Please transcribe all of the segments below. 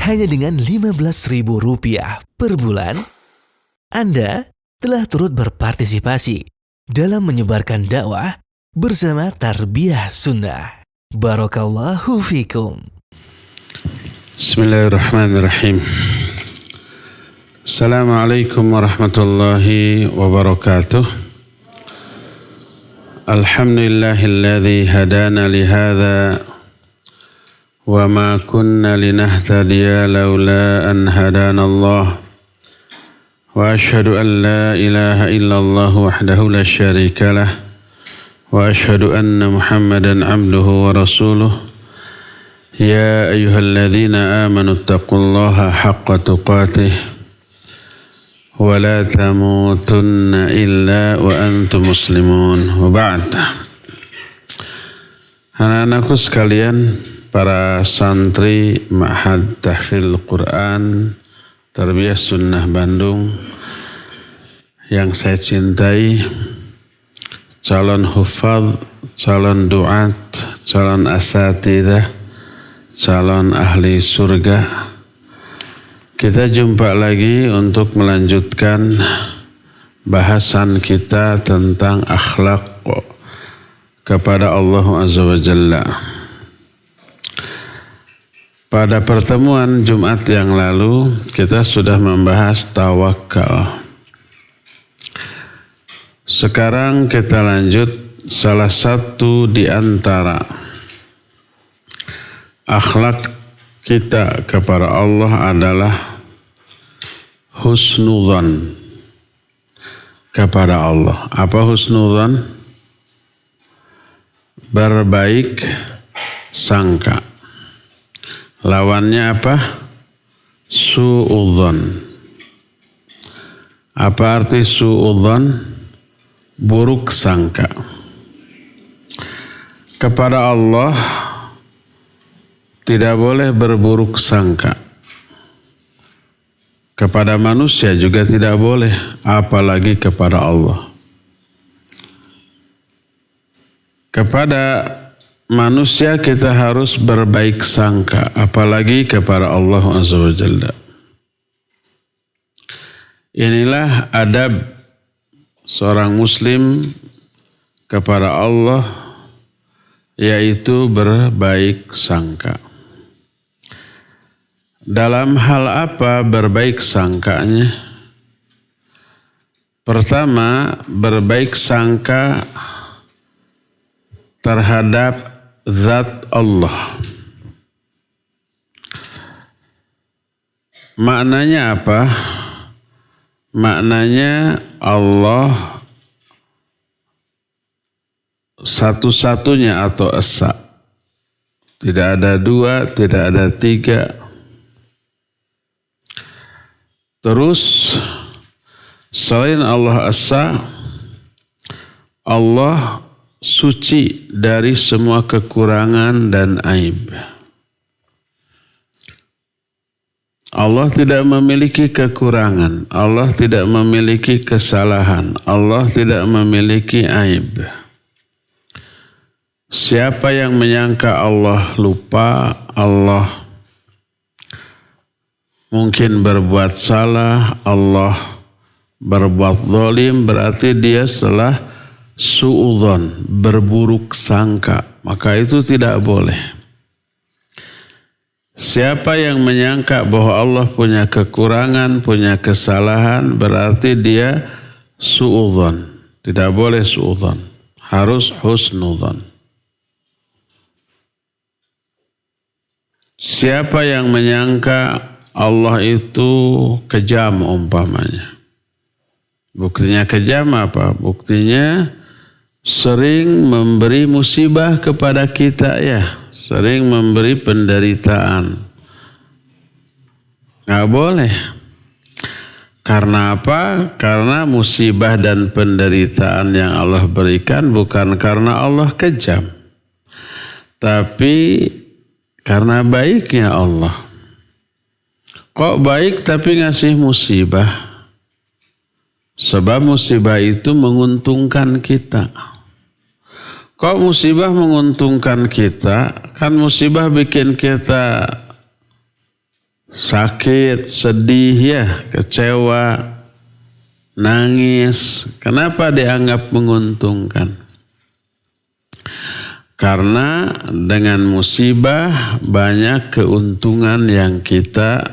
hanya dengan Rp15.000 per bulan, Anda telah turut berpartisipasi dalam menyebarkan dakwah bersama Tarbiyah Sunnah. Barakallahu fikum. Bismillahirrahmanirrahim. Assalamualaikum warahmatullahi wabarakatuh. Alhamdulillahilladzi hadana lihadza wa ma kunna linahtadiya laula an hadana Allah. Wa ashhadu an la ilaha illallah wahdahu la syarika lah. Wa ashhadu anna Muhammadan abduhu wa rasuluh. Ya ayyuhalladzina amanu taqullaha haqqa tuqatih wa la tamutunna illa wa antum muslimun. Wa ba'd. Anak-anakku sekalian, para santri Ma'had Tahfidz Quran Tarbiyah Sunnah Bandung yang saya cintai, calon hufadz, calon duat, calon asatidzah, calon ahli surga. Kita jumpa lagi untuk melanjutkan bahasan kita tentang akhlak kepada Allah Azza wa Jalla. Pada pertemuan Jumat yang lalu kita sudah membahas tawakal. Sekarang kita lanjut salah satu di antara akhlak kita kepada Allah adalah husnudzan kepada Allah. Apa husnudzan? Berbaik sangka. Lawannya apa? Su'udzan. Apa arti su'udzan? Buruk sangka. Kepada Allah tidak boleh berburuk sangka. Kepada manusia juga tidak boleh, apalagi kepada Allah. Kepada manusia kita harus berbaik sangka, apalagi kepada Allah Azza wa Jalla. Inilah adab seorang muslim kepada Allah, yaitu berbaik sangka. Dalam hal apa berbaik sangkanya? Pertama, berbaik sangka terhadap zat Allah. Maknanya apa? Maknanya Allah satu-satunya atau esa. Tidak ada dua, tidak ada tiga. Terus selain Allah esa, Allah suci dari semua kekurangan dan aib. Allah tidak memiliki kekurangan, Allah tidak memiliki kesalahan, Allah tidak memiliki aib. Siapa yang menyangka Allah lupa, Allah mungkin berbuat salah, Allah berbuat zalim, berarti dia telah su'udzon, berburuk sangka. Maka itu tidak boleh. Siapa yang menyangka bahwa Allah punya kekurangan, punya kesalahan, berarti dia su'udzon. Tidak boleh su'udzon, harus husnudzon. Siapa yang menyangka Allah itu kejam umpamanya. Buktinya kejam apa? Buktinya sering memberi musibah kepada kita ya. Sering memberi penderitaan. Nggak boleh. Karena apa? Karena musibah dan penderitaan yang Allah berikan bukan karena Allah kejam. Tapi karena baiknya Allah. Kok baik tapi ngasih musibah? Sebab musibah itu menguntungkan kita. Kok musibah menguntungkan kita? Kan musibah bikin kita sakit, sedih ya, kecewa, nangis. Kenapa dianggap menguntungkan? Karena dengan musibah banyak keuntungan yang kita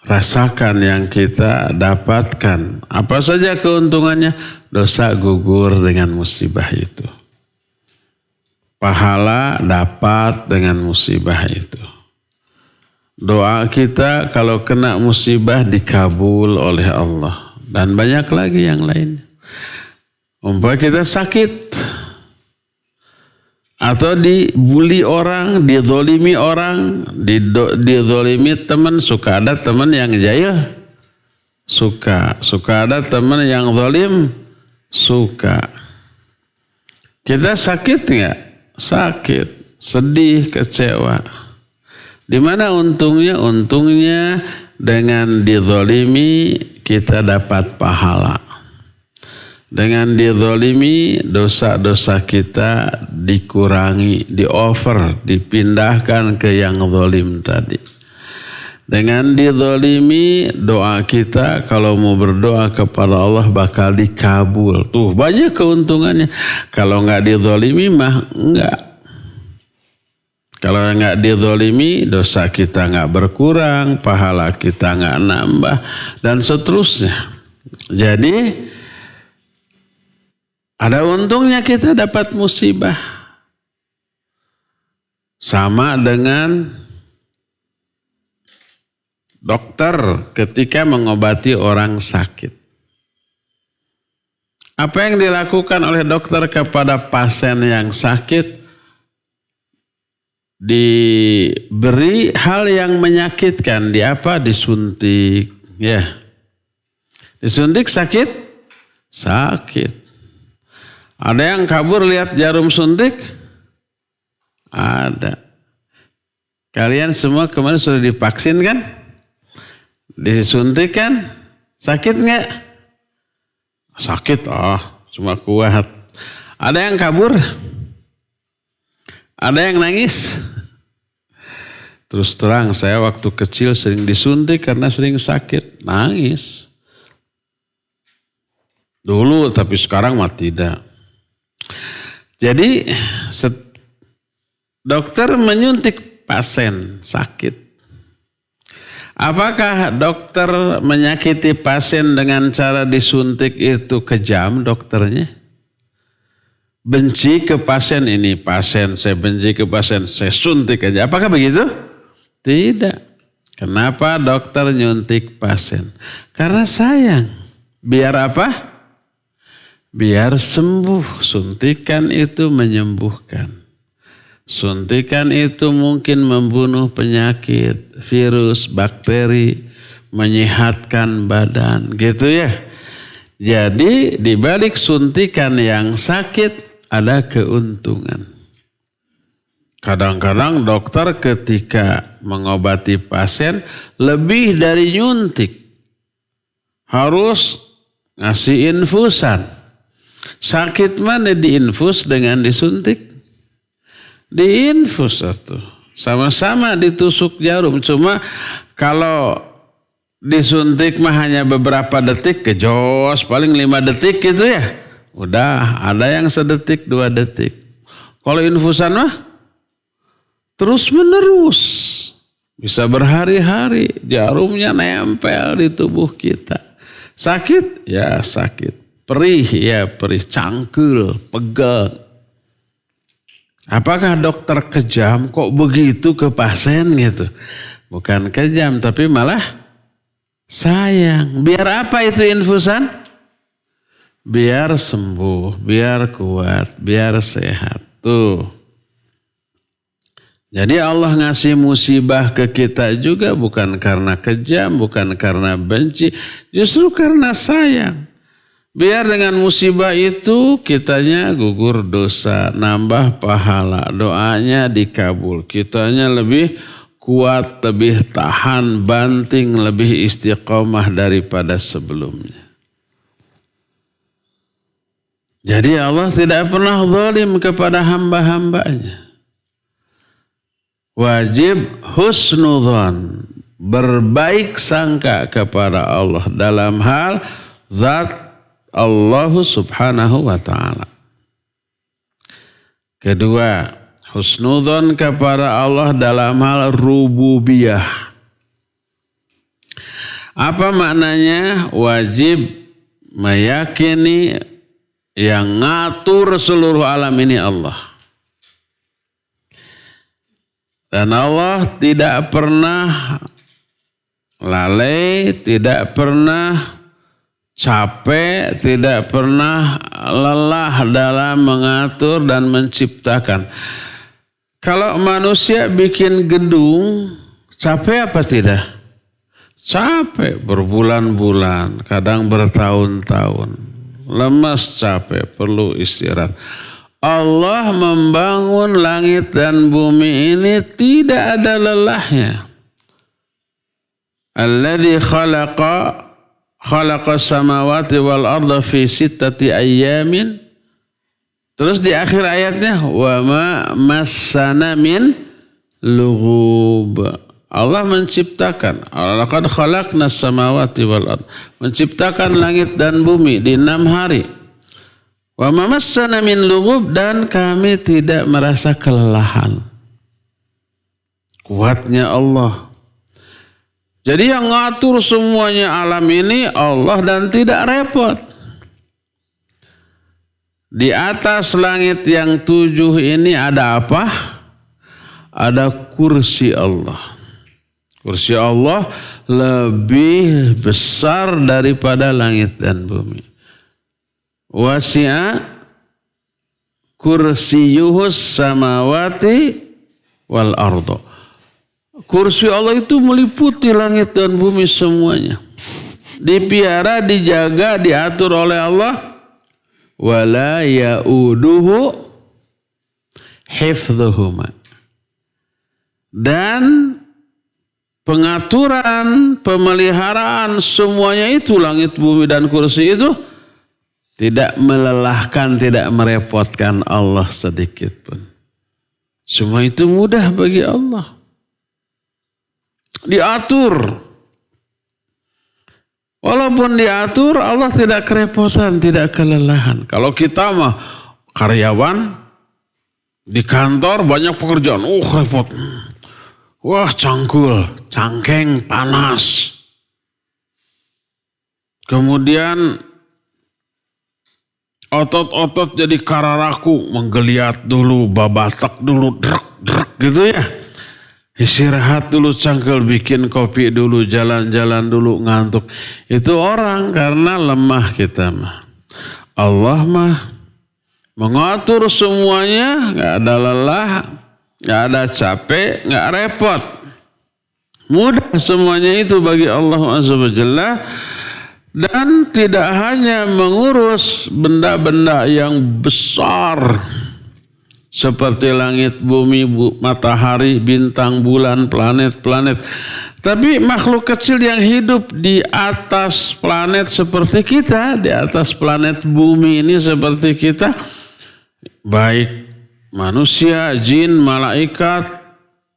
rasakan, yang kita dapatkan. Apa saja keuntungannya? Dosa gugur dengan musibah itu. Pahala dapat dengan musibah itu. Doa kita kalau kena musibah dikabul oleh Allah. Dan banyak lagi yang lain. Umpamanya kita sakit. Atau dibully orang, dizolimi orang, dizolimi teman. Suka ada teman yang jahil. Suka ada teman yang zalim. Suka. Kita sakit enggak? Sakit. Sedih, kecewa. Di mana untungnya? Untungnya dengan dizalimi kita dapat pahala. Dengan dizalimi dosa-dosa kita dikurangi, di-over, dipindahkan ke yang zalim tadi. Dengan dizalimi doa kita kalau mau berdoa kepada Allah bakal dikabul. Tuh banyak keuntungannya. Kalau enggak dizalimi mah enggak. Kalau enggak dizalimi, dosa kita enggak berkurang, pahala kita enggak nambah, dan seterusnya. Jadi, ada untungnya kita dapat musibah. Sama dengan dokter ketika mengobati orang sakit. Apa yang dilakukan oleh dokter kepada pasien yang sakit? Diberi hal yang menyakitkan. Di apa? Disuntik. Ya. Disuntik sakit? Sakit. Ada yang kabur lihat jarum suntik? Ada. Kalian semua kemarin sudah divaksin kan? Disuntik kan? Sakit nggak? Sakit. Cuma kuat. Ada yang kabur? Ada yang nangis? Terus terang saya waktu kecil sering disuntik karena sering sakit. Nangis. Dulu tapi sekarang mah tidak. Jadi dokter menyuntik pasien sakit. Apakah dokter menyakiti pasien dengan cara disuntik itu kejam dokternya? Benci ke pasien ini, pasien saya benci ke pasien, saya suntik aja. Apakah begitu? Tidak. Kenapa dokter nyuntik pasien? Karena sayang. Biar apa? Biar sembuh. Suntikan itu menyembuhkan. Suntikan itu mungkin membunuh penyakit, virus, bakteri, menyehatkan badan, gitu ya. Jadi di balik suntikan yang sakit ada keuntungan. Kadang-kadang dokter ketika mengobati pasien lebih dari nyuntik. Harus ngasih infusan. Sakit mana diinfus dengan disuntik? Diinfus itu. Sama-sama ditusuk jarum. Cuma kalau disuntik mah hanya beberapa detik, kejos paling 5 detik gitu ya. Udah, ada yang sedetik, 2 detik. Kalau infusan mah terus menerus. Bisa berhari-hari, jarumnya nempel di tubuh kita. Sakit? Ya sakit. Perih? Ya perih. Cangkul, pegal. Apakah dokter kejam kok begitu ke pasien gitu? Bukan kejam, tapi malah sayang. Biar apa itu infusan? Biar sembuh, biar kuat, biar sehat. Tuh. Jadi Allah ngasih musibah ke kita juga bukan karena kejam, bukan karena benci. Justru karena sayang. Biar dengan musibah itu kitanya gugur dosa, nambah pahala. Doanya dikabul. Kitanya lebih kuat, lebih tahan, banting, lebih istiqomah daripada sebelumnya. Jadi Allah tidak pernah zalim kepada hamba-hambanya. Wajib husnudzon. berbaik sangka kepada Allah dalam hal zat Allah subhanahu wa ta'ala. Kedua, husnudzon kepada Allah dalam hal rububiyah. Apa maknanya? Wajib meyakini yang ngatur seluruh alam ini Allah. Dan Allah tidak pernah lalai, tidak pernah capek, tidak pernah lelah dalam mengatur dan menciptakan. Kalau manusia bikin gedung, capek apa tidak? Capek berbulan-bulan, kadang bertahun-tahun. Lemas, capek, perlu istirahat. Allah membangun langit dan bumi ini tidak ada lelahnya. Alladzi khalaqa samawati wal arda fi sittati ayyamin. Terus di akhir ayatnya wa ma massana min lughub. Allah menciptakan, laqad khalaqnas samawati wal ard, menciptakan langit dan bumi di 6 hari. Wa ma massana min lughub, dan kami tidak merasa kelelahan. Kuatnya Allah. Jadi yang ngatur semuanya alam ini Allah dan tidak repot. Di atas langit yang 7 ini ada apa? Ada kursi Allah. Kursi Allah lebih besar daripada langit dan bumi. Wasi'a kursiyuhus samawati wal ardo. Kursi Allah itu meliputi langit dan bumi semuanya. Dipiara, dijaga, diatur oleh Allah. Wala ya'uduhu hifdhuhuma. Dan pengaturan, pemeliharaan semuanya itu, langit, bumi dan kursi itu tidak melelahkan, tidak merepotkan Allah sedikit pun. Semua itu mudah bagi Allah. Diatur. Walaupun diatur, Allah tidak kerepotan, tidak kelelahan. Kalau kita mah karyawan di kantor banyak pekerjaan, repot. Wah, cangkul, cangkeng, panas. Kemudian otot-otot jadi kararaku, menggeliat dulu, babatak dulu, drak gitu ya. Istirahat dulu cangkul, bikin kopi dulu, jalan-jalan dulu, ngantuk. Itu orang karena lemah kita mah. Allah mah mengatur semuanya, gak ada lelah, gak ada capek, gak repot. Mudah semuanya itu bagi Allah SWT. Dan tidak hanya mengurus benda-benda yang besar seperti langit, bumi, matahari, bintang, bulan, planet-planet. Tapi makhluk kecil yang hidup di atas planet seperti kita, di atas planet bumi ini seperti kita, baik manusia, jin, malaikat,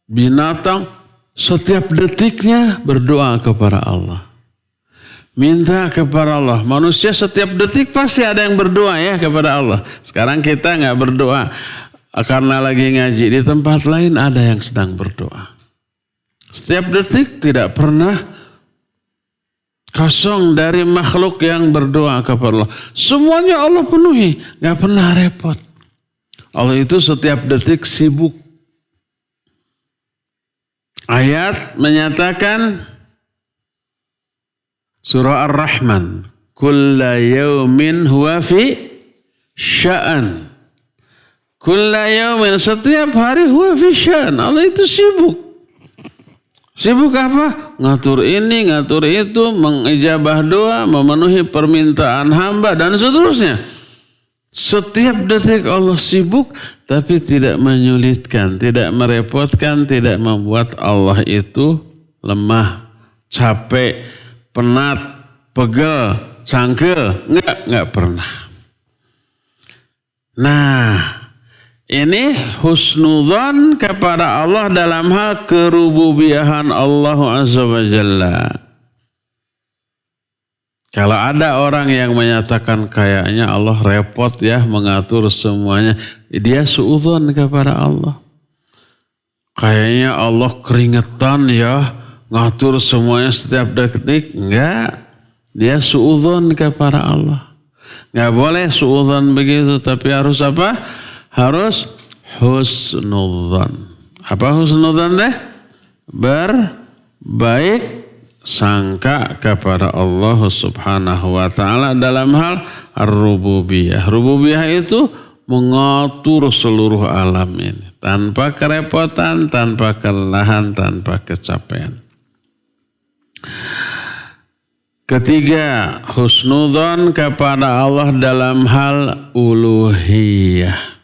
binatang, setiap detiknya berdoa kepada Allah. Minta kepada Allah. Manusia setiap detik pasti ada yang berdoa ya kepada Allah. Sekarang kita nggak berdoa karena lagi ngaji, di tempat lain ada yang sedang berdoa. Setiap detik tidak pernah kosong dari makhluk yang berdoa kepada Allah. Semuanya Allah penuhi, nggak pernah repot. Allah itu setiap detik sibuk. Ayat menyatakan surah Ar-Rahman, kulla yaumin huwa fi sya'an. Kulla yaumin, setiap hari huwa fi sya'an. Allah itu sibuk. Sibuk apa? Ngatur ini, ngatur itu, mengijabah doa, memenuhi permintaan hamba dan seterusnya. Setiap detik Allah sibuk, tapi tidak menyulitkan, tidak merepotkan, tidak membuat Allah itu lemah, capek, penat, pegel, cangkel. Enggak pernah. Nah, Ini husnudzon kepada Allah dalam hal kerububiyahan Allah Azza wa Jalla. Kalau ada orang yang menyatakan kayaknya Allah repot ya mengatur semuanya, dia suudzon kepada Allah. Kayaknya Allah keringetan ya ngatur semuanya setiap detik. Enggak, dia suudzon kepada Allah. Enggak boleh suudzon begitu, tapi harus apa? Harus husnudzon. Apa husnudzon deh? Berbaik sangka kepada Allah Subhanahu wa taala dalam hal ar-rububiyah. Rububiyah itu mengatur seluruh alam ini tanpa kerepotan, tanpa kelelahan, tanpa kecapean. Ketiga, husnudzon kepada Allah dalam hal uluhiyah.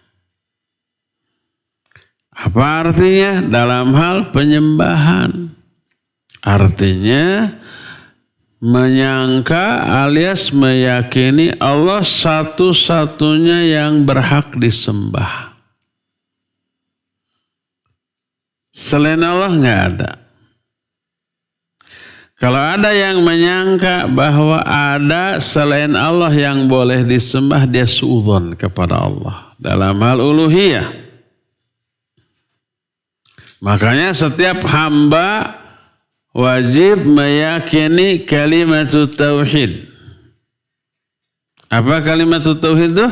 Apa artinya? Dalam hal penyembahan. Artinya menyangka alias meyakini Allah satu-satunya yang berhak disembah. Selain Allah nggak ada. Kalau ada yang menyangka bahwa ada selain Allah yang boleh disembah, dia suudzon kepada Allah dalam hal uluhiyah. Makanya setiap hamba wajib meyakini kalimat tauhid. Apa kalimat tauhid itu?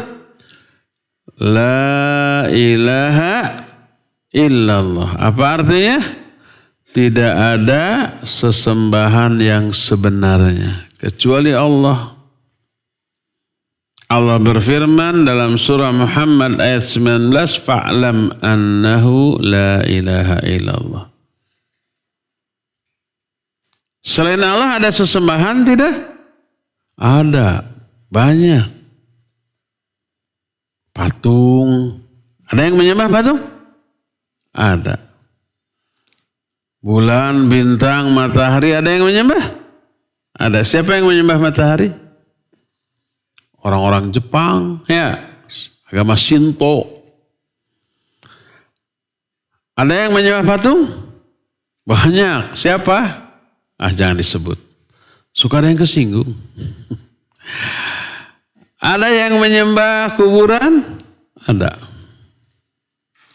La ilaha illallah. Apa artinya? Tidak ada sesembahan yang sebenarnya kecuali Allah. Allah berfirman dalam surah Muhammad ayat 19, fa'lam annahu la ilaha illallah. Selain Allah ada sesembahan tidak? Ada, banyak. Patung. Ada yang menyembah patung? Ada. Bulan, bintang, matahari ada yang menyembah? Ada. Siapa yang menyembah matahari? Orang-orang Jepang, ya, agama Shinto. Ada yang menyembah patung? Banyak. Siapa? Jangan disebut. Suka ada yang kesinggung. Ada yang menyembah kuburan? Ada.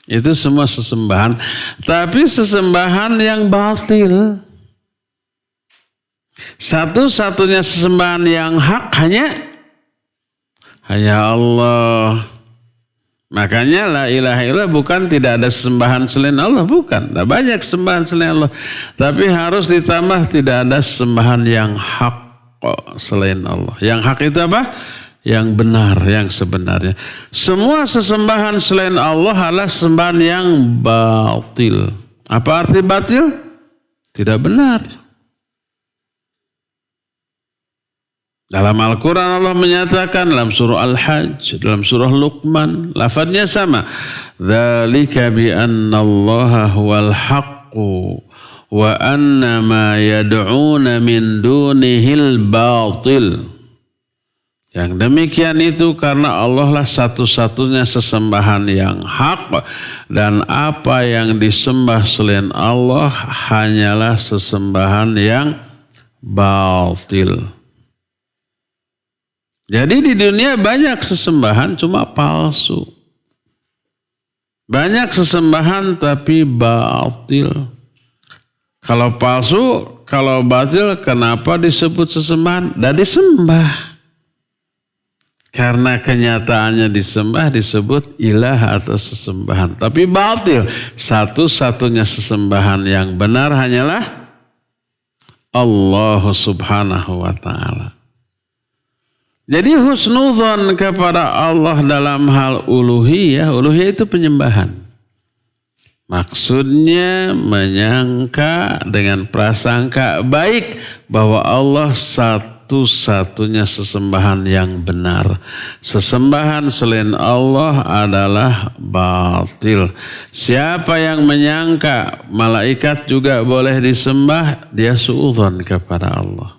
Itu semua sesembahan. Tapi sesembahan yang batil. Satu-satunya sesembahan yang hak hanya Allah. Makanya la ilaha illallah bukan tidak ada sembahan selain Allah. Bukan. Tidak banyak sembahan selain Allah. Tapi harus ditambah tidak ada sembahan yang hak selain Allah. Yang hak itu apa? Yang benar, yang sebenarnya. Semua sesembahan selain Allah adalah sembahan yang batil. Apa arti batil? Tidak benar. Dalam Al-Quran Allah menyatakan dalam surah Al-Hajj, dalam surah Luqman, lafadznya sama. Dzalika bi anna Allaha huwal haqqu wa anna ma yad'una min dunihil batil. Yang demikian itu karena Allah lah satu-satunya sesembahan yang hak dan apa yang disembah selain Allah hanyalah sesembahan yang batil. Jadi di dunia banyak sesembahan cuma palsu. Banyak sesembahan tapi batil. Kalau palsu, kalau batil kenapa disebut sesembahan? Dan disembah. Karena kenyataannya disembah disebut ilah atau sesembahan. Tapi batil. Satu-satunya sesembahan yang benar hanyalah Allah Subhanahu wa ta'ala. Jadi husnudzon kepada Allah dalam hal uluhiyah. Uluhiyah itu penyembahan. Maksudnya menyangka dengan prasangka baik bahwa Allah satu-satunya sesembahan yang benar. Sesembahan selain Allah adalah batil. Siapa yang menyangka malaikat juga boleh disembah, dia suudzon kepada Allah.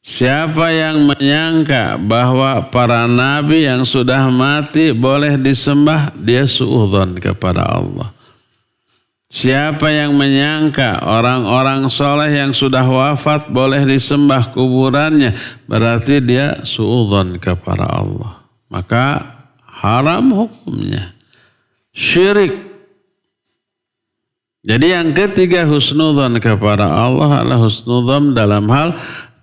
Siapa yang menyangka bahwa para nabi yang sudah mati boleh disembah, dia suudzon kepada Allah. Siapa yang menyangka orang-orang soleh yang sudah wafat boleh disembah kuburannya, berarti dia suudzon kepada Allah. Maka haram hukumnya. Syirik. Jadi yang ketiga husnudzon kepada Allah adalah husnudzon dalam hal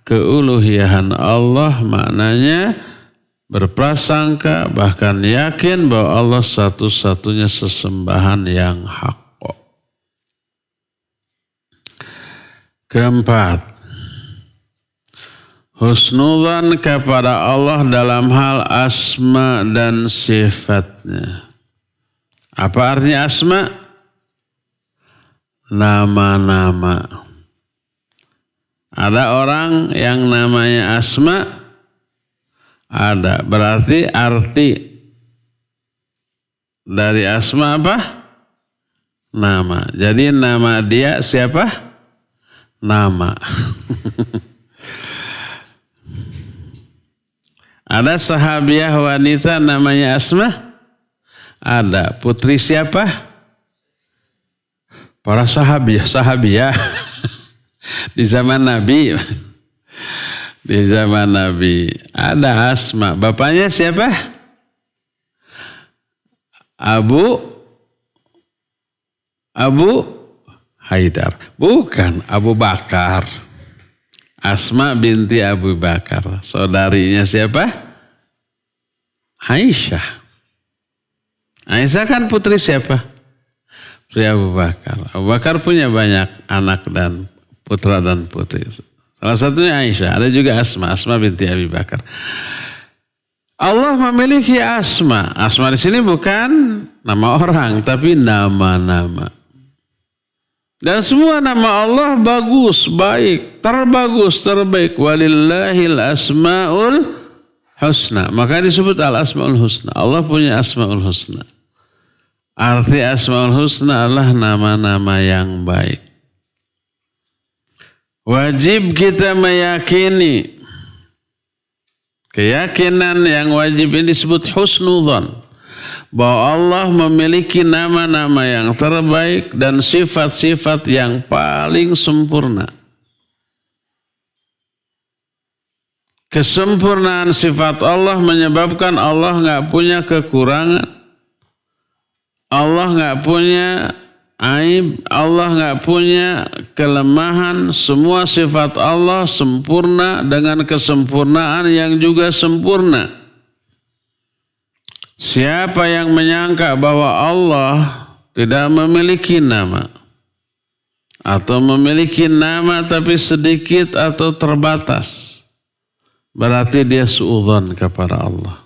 keuluhiyahan Allah, maknanya berprasangka bahkan yakin bahwa Allah satu-satunya sesembahan yang hak. Keempat, husnudzon kepada Allah dalam hal asma dan sifatnya. Apa artinya asma? Nama-nama. Ada orang yang namanya asma? Ada. Berarti arti dari asma apa? Nama. Jadi nama dia siapa? Nama. Ada sahabiah wanita namanya Asma? Ada. Putri siapa? Para sahabiah. Di zaman Nabi. Di zaman Nabi. Ada Asma. Bapaknya siapa? Abu Haidar. Bukan, Abu Bakar. Asma binti Abu Bakar. Saudarinya siapa? Aisyah. Aisyah kan putri siapa? Putri Abu Bakar. Abu Bakar punya banyak anak dan putra dan putri. Salah satunya Aisyah. Ada juga Asma. Asma binti Abu Bakar. Allah memiliki asma. Asma di sini bukan nama orang, tapi nama-nama. Dan semua nama Allah bagus, baik, terbagus, terbaik. Walillahil asma'ul husna. Maka disebut al-asma'ul husna. Allah punya asma'ul husna. Arti asma'ul husna adalah nama-nama yang baik. Wajib kita meyakini. Keyakinan yang wajib ini disebut husnudzon. Bahwa Allah memiliki nama-nama yang terbaik dan sifat-sifat yang paling sempurna. Kesempurnaan sifat Allah menyebabkan Allah nggak punya kekurangan. Allah nggak punya aib. Allah nggak punya kelemahan. Semua sifat Allah sempurna dengan kesempurnaan yang juga sempurna. Siapa yang menyangka bahwa Allah tidak memiliki nama atau memiliki nama tapi sedikit atau terbatas, berarti dia suudzon kepada Allah.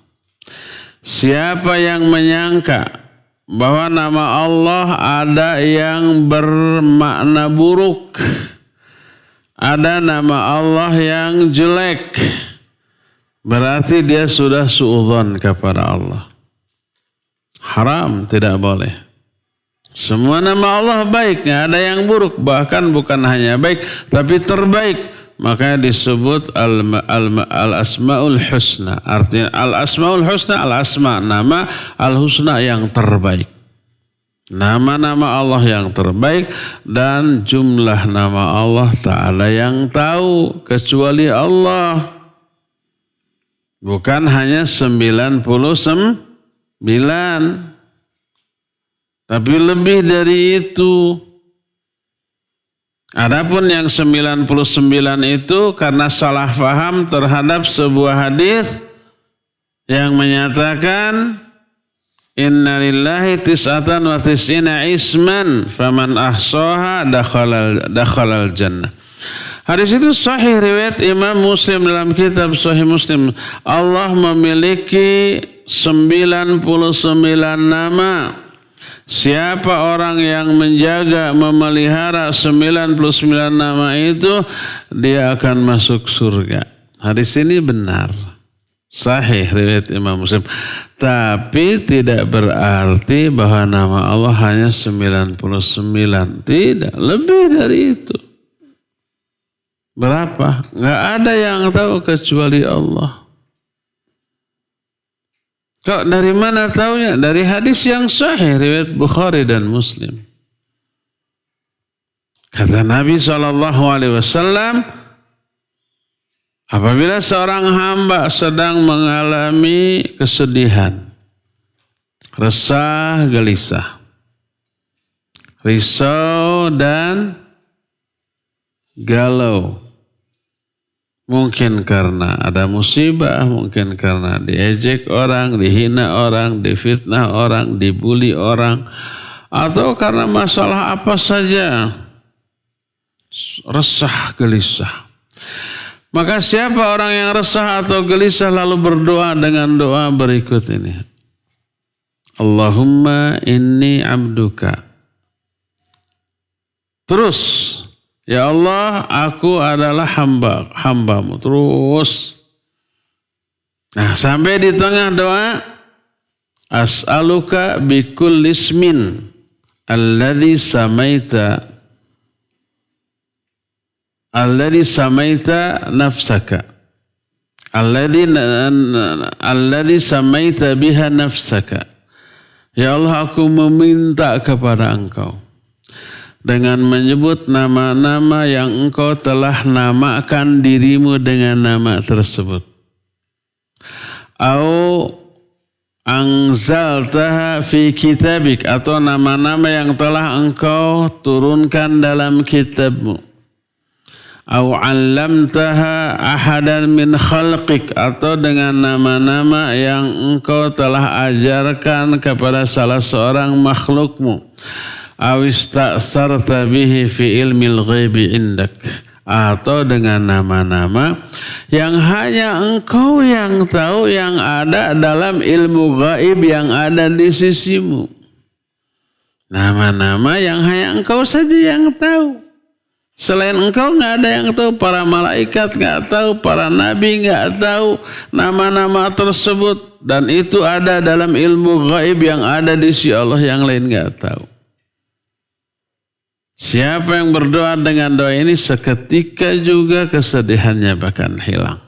Siapa yang menyangka bahwa nama Allah ada yang bermakna buruk, ada nama Allah yang jelek, berarti dia sudah suudzon kepada Allah. Haram, tidak boleh. Semua nama Allah baik, nggak ada yang buruk. Bahkan bukan hanya baik, tapi terbaik. Makanya disebut al-asma'ul husna. Artinya al-asma'ul husna, al-asma, nama al-husna yang terbaik. Nama-nama Allah yang terbaik dan jumlah nama Allah Ta'ala yang tahu kecuali Allah. Bukan hanya 99. Tapi lebih dari itu. Adapun yang 99 itu karena salah faham terhadap sebuah hadis yang menyatakan inna lillahi tis'atan wa tis'ina isman faman ahsaha dakhalal jannah. Hadis itu sahih riwayat Imam Muslim dalam kitab Sahih Muslim. Allah memiliki 99 nama. Siapa orang yang menjaga, memelihara 99 nama itu, dia akan masuk surga. Hadis ini benar. Sahih riwayat Imam Muslim. Tapi tidak berarti bahwa nama Allah hanya 99. Tidak, lebih dari itu. Berapa? Nggak ada yang tahu kecuali Allah. Kok dari mana taunya? Dari hadis yang sahih riwayat Bukhari dan Muslim. Kata Nabi SAW, apabila seorang hamba sedang mengalami kesedihan, resah, gelisah, risau dan galau, mungkin karena ada musibah, mungkin karena diejek orang, dihina orang, difitnah orang, dibully orang, atau karena masalah apa saja, resah, gelisah. Maka siapa orang yang resah atau gelisah lalu berdoa dengan doa berikut ini. Allahumma inni abduka. Terus, ya Allah, aku adalah hambamu. Terus. Nah, sampai di tengah doa, as'aluka bikulli ismin alladhi samaita nafsaka. Alladhi samaita biha nafsaka. Ya Allah, aku meminta kepada Engkau dengan menyebut nama-nama yang Engkau telah namakan dirimu dengan nama tersebut. Au anzaltaha fi kitabik, atau nama-nama yang telah Engkau turunkan dalam kitabmu. Au 'allamtaha ahadan min khalqik, atau dengan nama-nama yang Engkau telah ajarkan kepada salah seorang makhlukmu. Awista'sarta bihi fi ilmil ghaibi indak, atau dengan nama-nama yang hanya Engkau yang tahu, yang ada dalam ilmu gaib yang ada di sisimu. Nama-nama yang hanya Engkau saja yang tahu. Selain Engkau nggak ada yang tahu, para malaikat nggak tahu, para nabi nggak tahu nama-nama tersebut, dan itu ada dalam ilmu gaib yang ada di sisi Allah, yang lain nggak tahu. Siapa yang berdoa dengan doa ini, seketika juga kesedihannya bahkan hilang.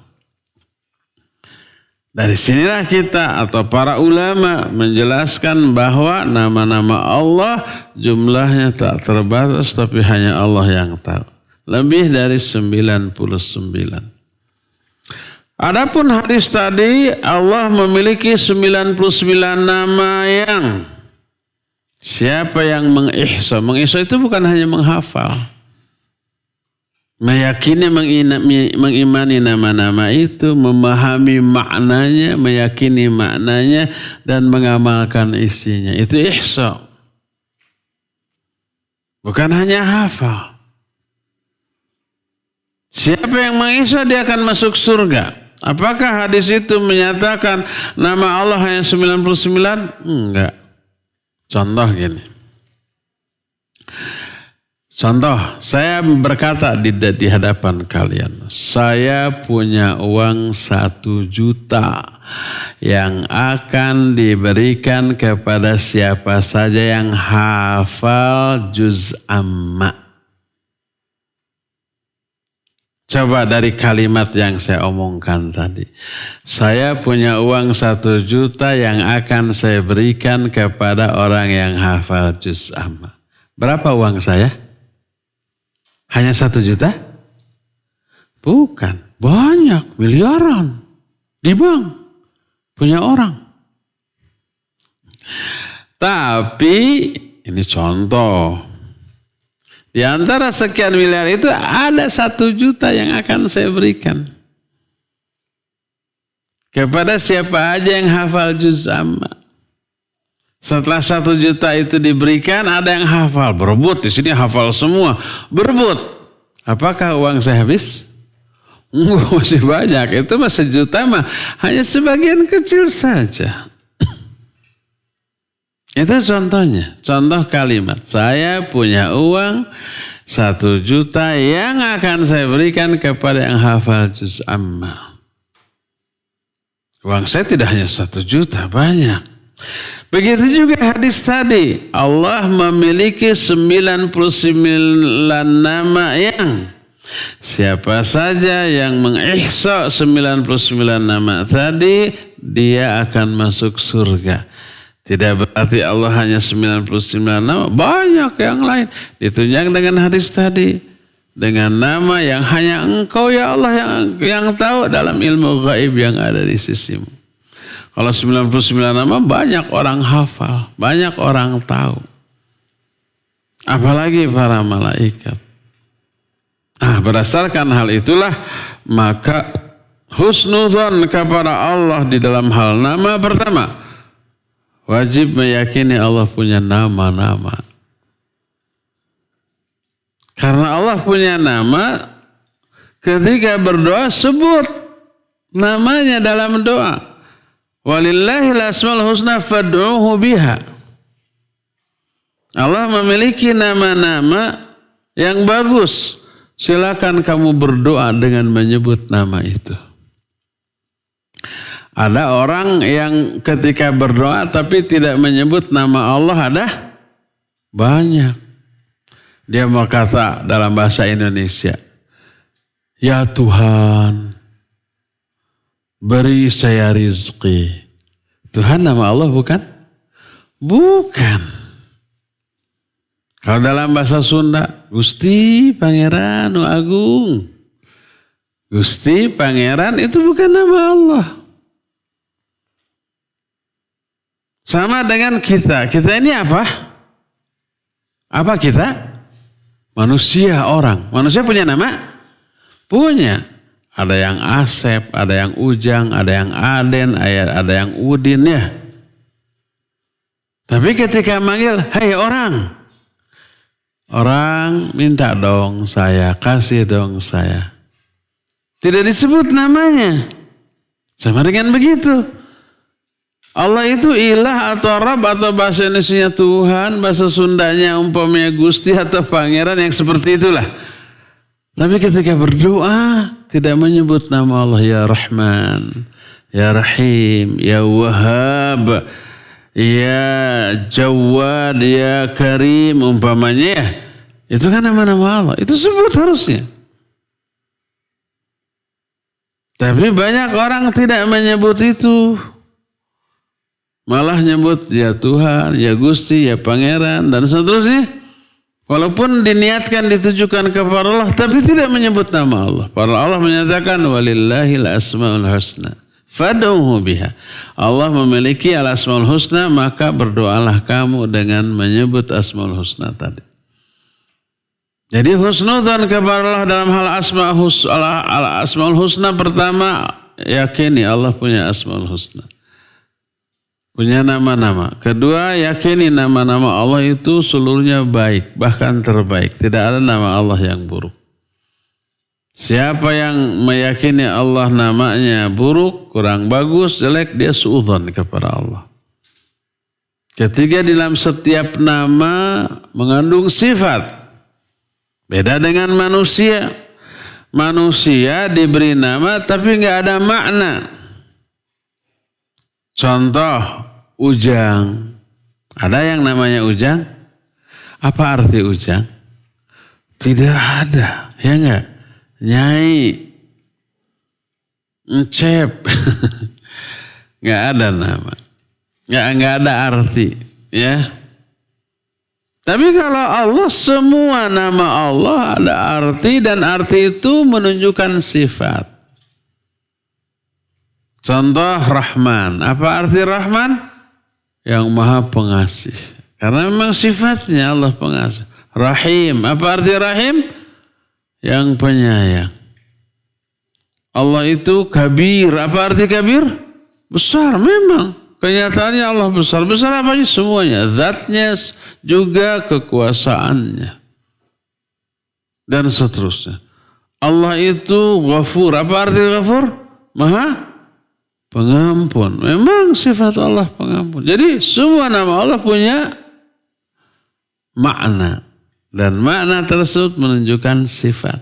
Dari sinilah kita atau para ulama menjelaskan bahwa nama-nama Allah jumlahnya tak terbatas, tapi hanya Allah yang tahu. Lebih dari 99. Adapun hadis tadi, Allah memiliki 99 nama yang siapa yang mengihsa. Mengihsa itu bukan hanya menghafal. Meyakini, mengimani nama-nama itu, memahami maknanya, meyakini maknanya, dan mengamalkan isinya. Itu ihsa. Bukan hanya hafal. Siapa yang mengihsa, dia akan masuk surga. Apakah hadis itu menyatakan nama Allah hanya 99? Enggak. Contoh gini. Contoh, saya berkata di hadapan kalian, saya punya uang 1 juta yang akan diberikan kepada siapa saja yang hafal juz amma. Coba dari kalimat yang saya omongkan tadi. Saya punya uang 1 juta yang akan saya berikan kepada orang yang hafal juz amma. Berapa uang saya? Hanya 1 juta? Bukan. Banyak, miliaran. Di bank. Punya orang. Tapi, ini contoh. Di antara sekian miliar itu ada 1 juta yang akan saya berikan. Kepada siapa aja yang hafal juz amma. Setelah 1 juta itu diberikan, ada yang hafal. Berebut, di sini hafal semua. Berebut. Apakah uang saya habis? Enggak, masih banyak. Itu mah 1 juta mah hanya sebagian kecil saja. Itu contohnya. Contoh kalimat. Saya punya uang 1 juta yang akan saya berikan kepada yang hafal juz amma. Uang saya tidak hanya 1 juta, banyak. Begitu juga hadis tadi. Allah memiliki 99 nama yang Siapa saja yang mengihsa 99 nama tadi, dia akan masuk surga. Tidak berarti Allah hanya 99 nama, banyak yang lain. Ditunjang dengan hadis tadi. Dengan nama yang hanya Engkau ya Allah yang tahu dalam ilmu gaib yang ada di sisimu. Kalau 99 nama banyak orang hafal, banyak orang tahu. Apalagi para malaikat. Berdasarkan hal itulah maka husnuzon kepada Allah di dalam hal nama pertama. Wajib meyakini Allah punya nama-nama. Karena Allah punya nama, ketika berdoa sebut namanya dalam doa. Walillahil asmaul husna fad'uhu biha. Allah memiliki nama-nama yang bagus. Silakan kamu berdoa dengan menyebut nama itu. Ada orang yang ketika berdoa tapi tidak menyebut nama Allah, ada banyak. Dia berkata dalam bahasa Indonesia, ya Tuhan, beri saya rizki. Tuhan nama Allah bukan? Bukan. Kalau dalam bahasa Sunda, Gusti Pangeran Nu Agung. Gusti Pangeran itu bukan nama Allah. Sama dengan kita. Kita ini apa? Apa kita? Manusia, orang. Manusia punya nama? Punya. Ada yang Asep, ada yang Ujang, ada yang Aden, ada yang Udin ya. Tapi ketika manggil, hai orang. Orang minta dong saya, kasih dong saya. Tidak disebut namanya. Sama dengan begitu. Allah itu ilah atau Rabb atau bahasa Indonesianya Tuhan, bahasa Sundanya umpamanya Gusti atau Pangeran yang seperti itulah. Tapi ketika berdoa tidak menyebut nama Allah ya Rahman, ya Rahim, ya Wahhab, ya Jawad, ya Karim umpamanya. Itu kan nama-nama Allah. Itu sebut harusnya. Tapi banyak orang tidak menyebut itu. Malah nyebut ya Tuhan, ya Gusti, ya Pangeran, dan seterusnya. Walaupun diniatkan ditujukan kepada Allah, tapi tidak menyebut nama Allah. Para Allah menyatakan, walillahil asma'ul husna. Fad'uhu biha. Allah memiliki al-asma'ul husna, maka berdoalah kamu dengan menyebut asma'ul husna tadi. Jadi husnuzan kepada Allah dalam hal asma'ul husna pertama, yakini Allah punya asma'ul husna. Punya nama-nama. Kedua, yakini nama-nama Allah itu seluruhnya baik, bahkan terbaik. Tidak ada nama Allah yang buruk. Siapa yang meyakini Allah namanya buruk, kurang bagus, jelek, dia suudzon kepada Allah. Ketiga, dalam setiap nama mengandung sifat. Beda dengan manusia. Manusia diberi nama tapi nggak ada makna. Contoh, Ujang. Ada yang namanya Ujang? Apa arti Ujang? Tidak ada. Ya enggak? Nyai. Encep. Enggak ada nama. Enggak ada arti. Ya. Tapi kalau Allah, semua nama Allah ada arti dan arti itu menunjukkan sifat. Contoh Rahman. Apa arti Rahman? Yang maha pengasih. Karena memang sifatnya Allah pengasih. Rahim. Apa arti Rahim? Yang penyayang. Allah itu kabir. Apa arti kabir? Besar memang. Kenyataannya Allah besar. Besar apa aja? Semuanya. Zatnya juga kekuasaannya. Dan seterusnya. Allah itu Ghafur. Apa arti Ghafur? Maha pengampun. Memang sifat Allah pengampun. Jadi semua nama Allah punya makna. Dan makna tersebut menunjukkan sifat.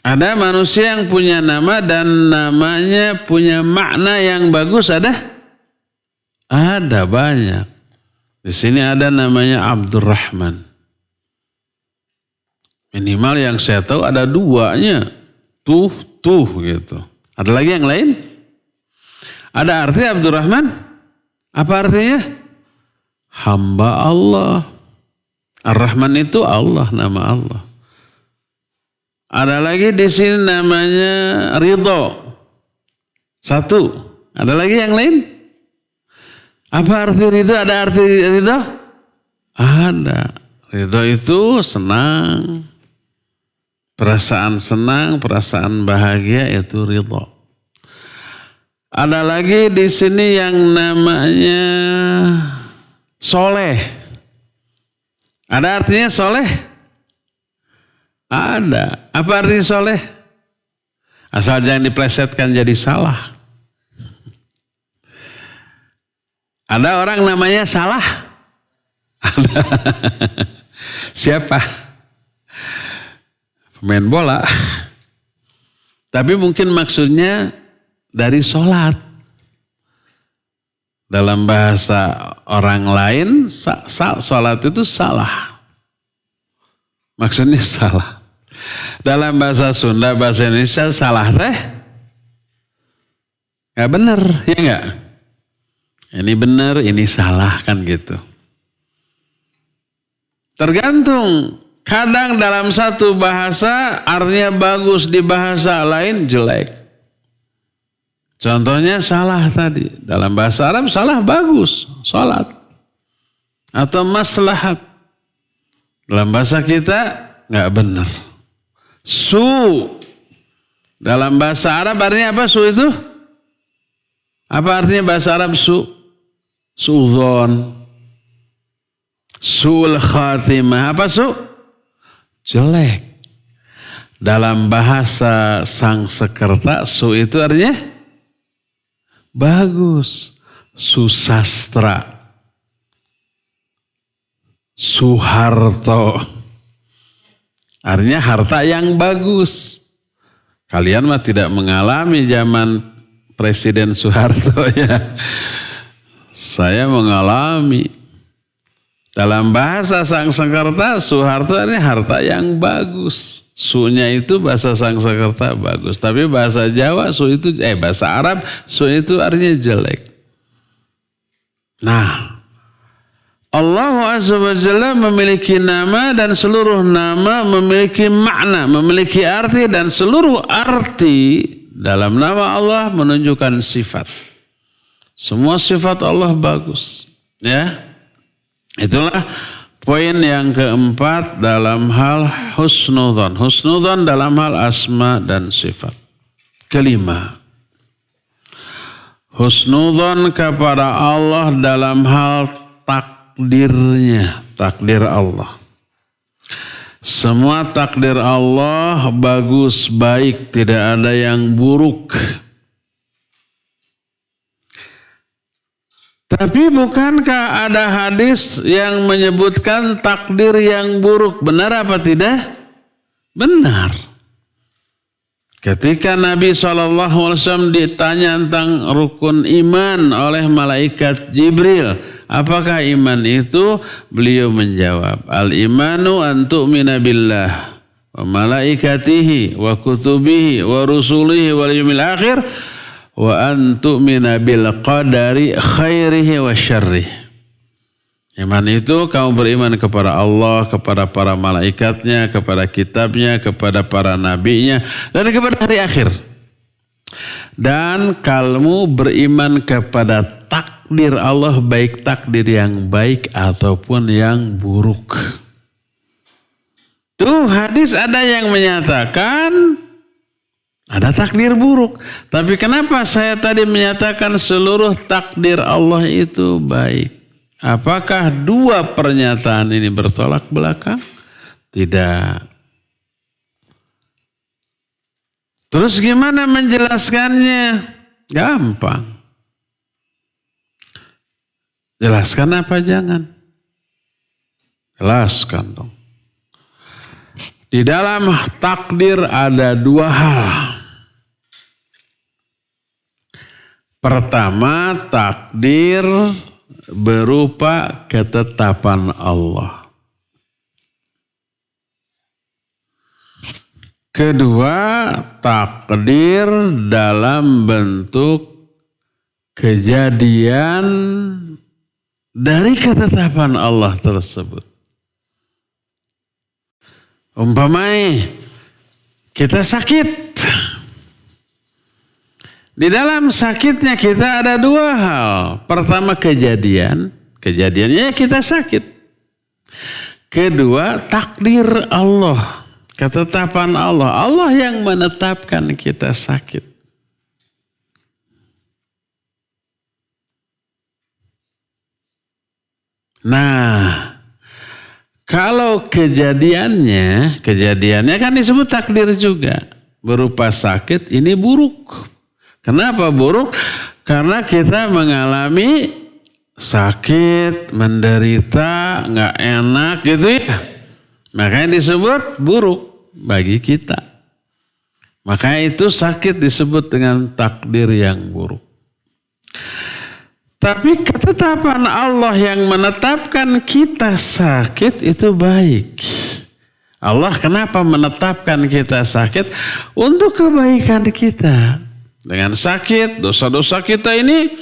Ada manusia yang punya nama dan namanya punya makna yang bagus. Ada? Ada banyak. Di sini ada namanya Abdurrahman. Minimal yang saya tahu ada duanya. Tuh gitu. Ada lagi yang lain? Ada arti Abdurrahman? Apa artinya? Hamba Allah. Ar-Rahman itu Allah, nama Allah. Ada lagi di sini namanya Ridho. Satu. Ada lagi yang lain? Apa arti ridho? Ada arti ridho? Ada. Ridho itu senang. Senang, perasaan bahagia itu ridho. Ada lagi di sini yang namanya soleh. Ada artinya soleh? Ada. Apa arti soleh? Asal jangan diplesetkan jadi salah. Ada orang namanya salah? Ada. Siapa? Pemain bola. Tapi mungkin maksudnya dari sholat. Dalam bahasa orang lain, sholat itu salah. Maksudnya salah. Dalam bahasa Sunda, bahasa Indonesia, salah teh gak bener, ya gak? Ini bener, ini salah, kan gitu. Tergantung. Kadang dalam satu bahasa artinya bagus, di bahasa lain jelek. Contohnya salah tadi. Dalam bahasa Arab salah bagus, sholat. Atau maslahat. Dalam bahasa kita nggak benar. Su. Dalam bahasa Arab artinya apa su itu? Apa artinya bahasa Arab su? Su'udhon. Su'ul khatimah. Apa su? Jelek. Dalam bahasa Sangsekerta, su itu artinya bagus. Susastra. Suharto. Artinya harta yang bagus. Kalian mah tidak mengalami zaman Presiden Soeharto ya. Saya mengalami. Dalam bahasa Sangsekerta, Soeharto artinya harta yang bagus. Su-nya itu bahasa Sangsekerta bagus. Tapi bahasa Jawa, bahasa Arab, su itu artinya jelek. Nah, Allah Azza wa Jalla memiliki nama dan seluruh nama memiliki makna, memiliki arti dan seluruh arti dalam nama Allah menunjukkan sifat. Semua sifat Allah bagus. Ya. Itulah poin yang keempat dalam hal husnudzon. Husnudzon dalam hal asma dan sifat. Kelima. Husnudzon kepada Allah dalam hal takdirnya. Takdir Allah. Semua takdir Allah bagus, baik. Tidak ada yang buruk. Tapi bukankah ada hadis yang menyebutkan takdir yang buruk? Benar apa tidak? Benar. Ketika Nabi SAW ditanya tentang rukun iman oleh malaikat Jibril. Apakah iman itu? Beliau menjawab. Al-imanu an tu'mina billah wa malaikatihi wa kutubihi wa rusulihi wal yawmil akhir. Wa an tu'mina bil qadari khairihi wa syarrihi. Iman itu kamu beriman kepada Allah, kepada para malaikatnya, kepada kitabnya, kepada para nabinya, dan kepada hari akhir. Dan kamu beriman kepada takdir Allah, baik takdir yang baik ataupun yang buruk. Tuh hadis ada yang menyatakan ada takdir buruk. Tapi kenapa saya tadi menyatakan seluruh takdir Allah itu baik? Apakah dua pernyataan ini bertolak belakang? Tidak. Terus gimana menjelaskannya? Gampang. Jelaskan apa jangan? Jelaskan dong. Di dalam takdir ada dua hal. Pertama, takdir berupa ketetapan Allah. Kedua, takdir dalam bentuk kejadian dari ketetapan Allah tersebut. Umpamanya kita sakit. Di dalam sakitnya kita ada dua hal. Pertama kejadiannya kita sakit. Kedua takdir Allah, ketetapan Allah. Allah yang menetapkan kita sakit. Nah, kalau kejadiannya kan disebut takdir juga. Berupa sakit, ini buruk. Kenapa buruk? Karena kita mengalami sakit, menderita, nggak enak gitu ya. Makanya disebut buruk bagi kita. Makanya itu sakit disebut dengan takdir yang buruk. Tapi ketetapan Allah yang menetapkan kita sakit itu baik. Allah kenapa menetapkan kita sakit? Untuk kebaikan kita. Dengan sakit, dosa-dosa kita ini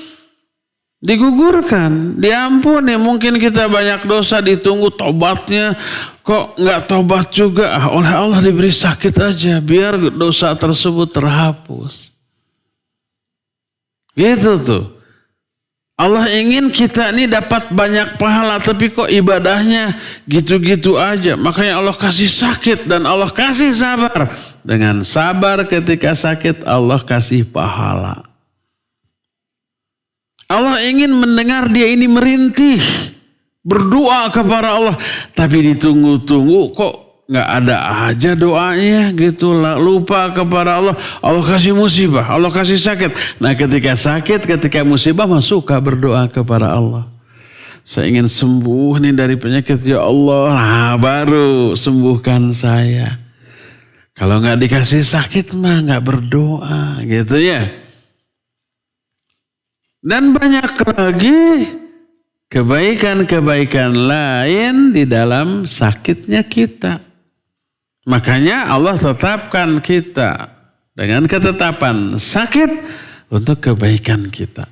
digugurkan, diampuni. Mungkin kita banyak dosa, ditunggu tobatnya, kok nggak tobat juga. Oleh Allah diberi sakit aja, biar dosa tersebut terhapus. Gitu tuh. Allah ingin kita ini dapat banyak pahala, tapi kok ibadahnya gitu-gitu aja. Makanya Allah kasih sakit dan Allah kasih sabar. Dengan sabar ketika sakit, Allah kasih pahala. Allah ingin mendengar dia ini merintih, berdoa kepada Allah. Tapi ditunggu-tunggu kok nggak ada aja doanya gitu, lupa kepada Allah. Allah kasih musibah, Allah kasih sakit. Nah ketika sakit, ketika musibah suka berdoa kepada Allah. Saya ingin sembuh nih dari penyakit ya Allah. Nah baru sembuhkan saya. Kalau nggak dikasih sakit mah nggak berdoa gitu ya. Dan banyak lagi kebaikan-kebaikan lain di dalam sakitnya kita. Makanya Allah tetapkan kita dengan ketetapan sakit untuk kebaikan kita.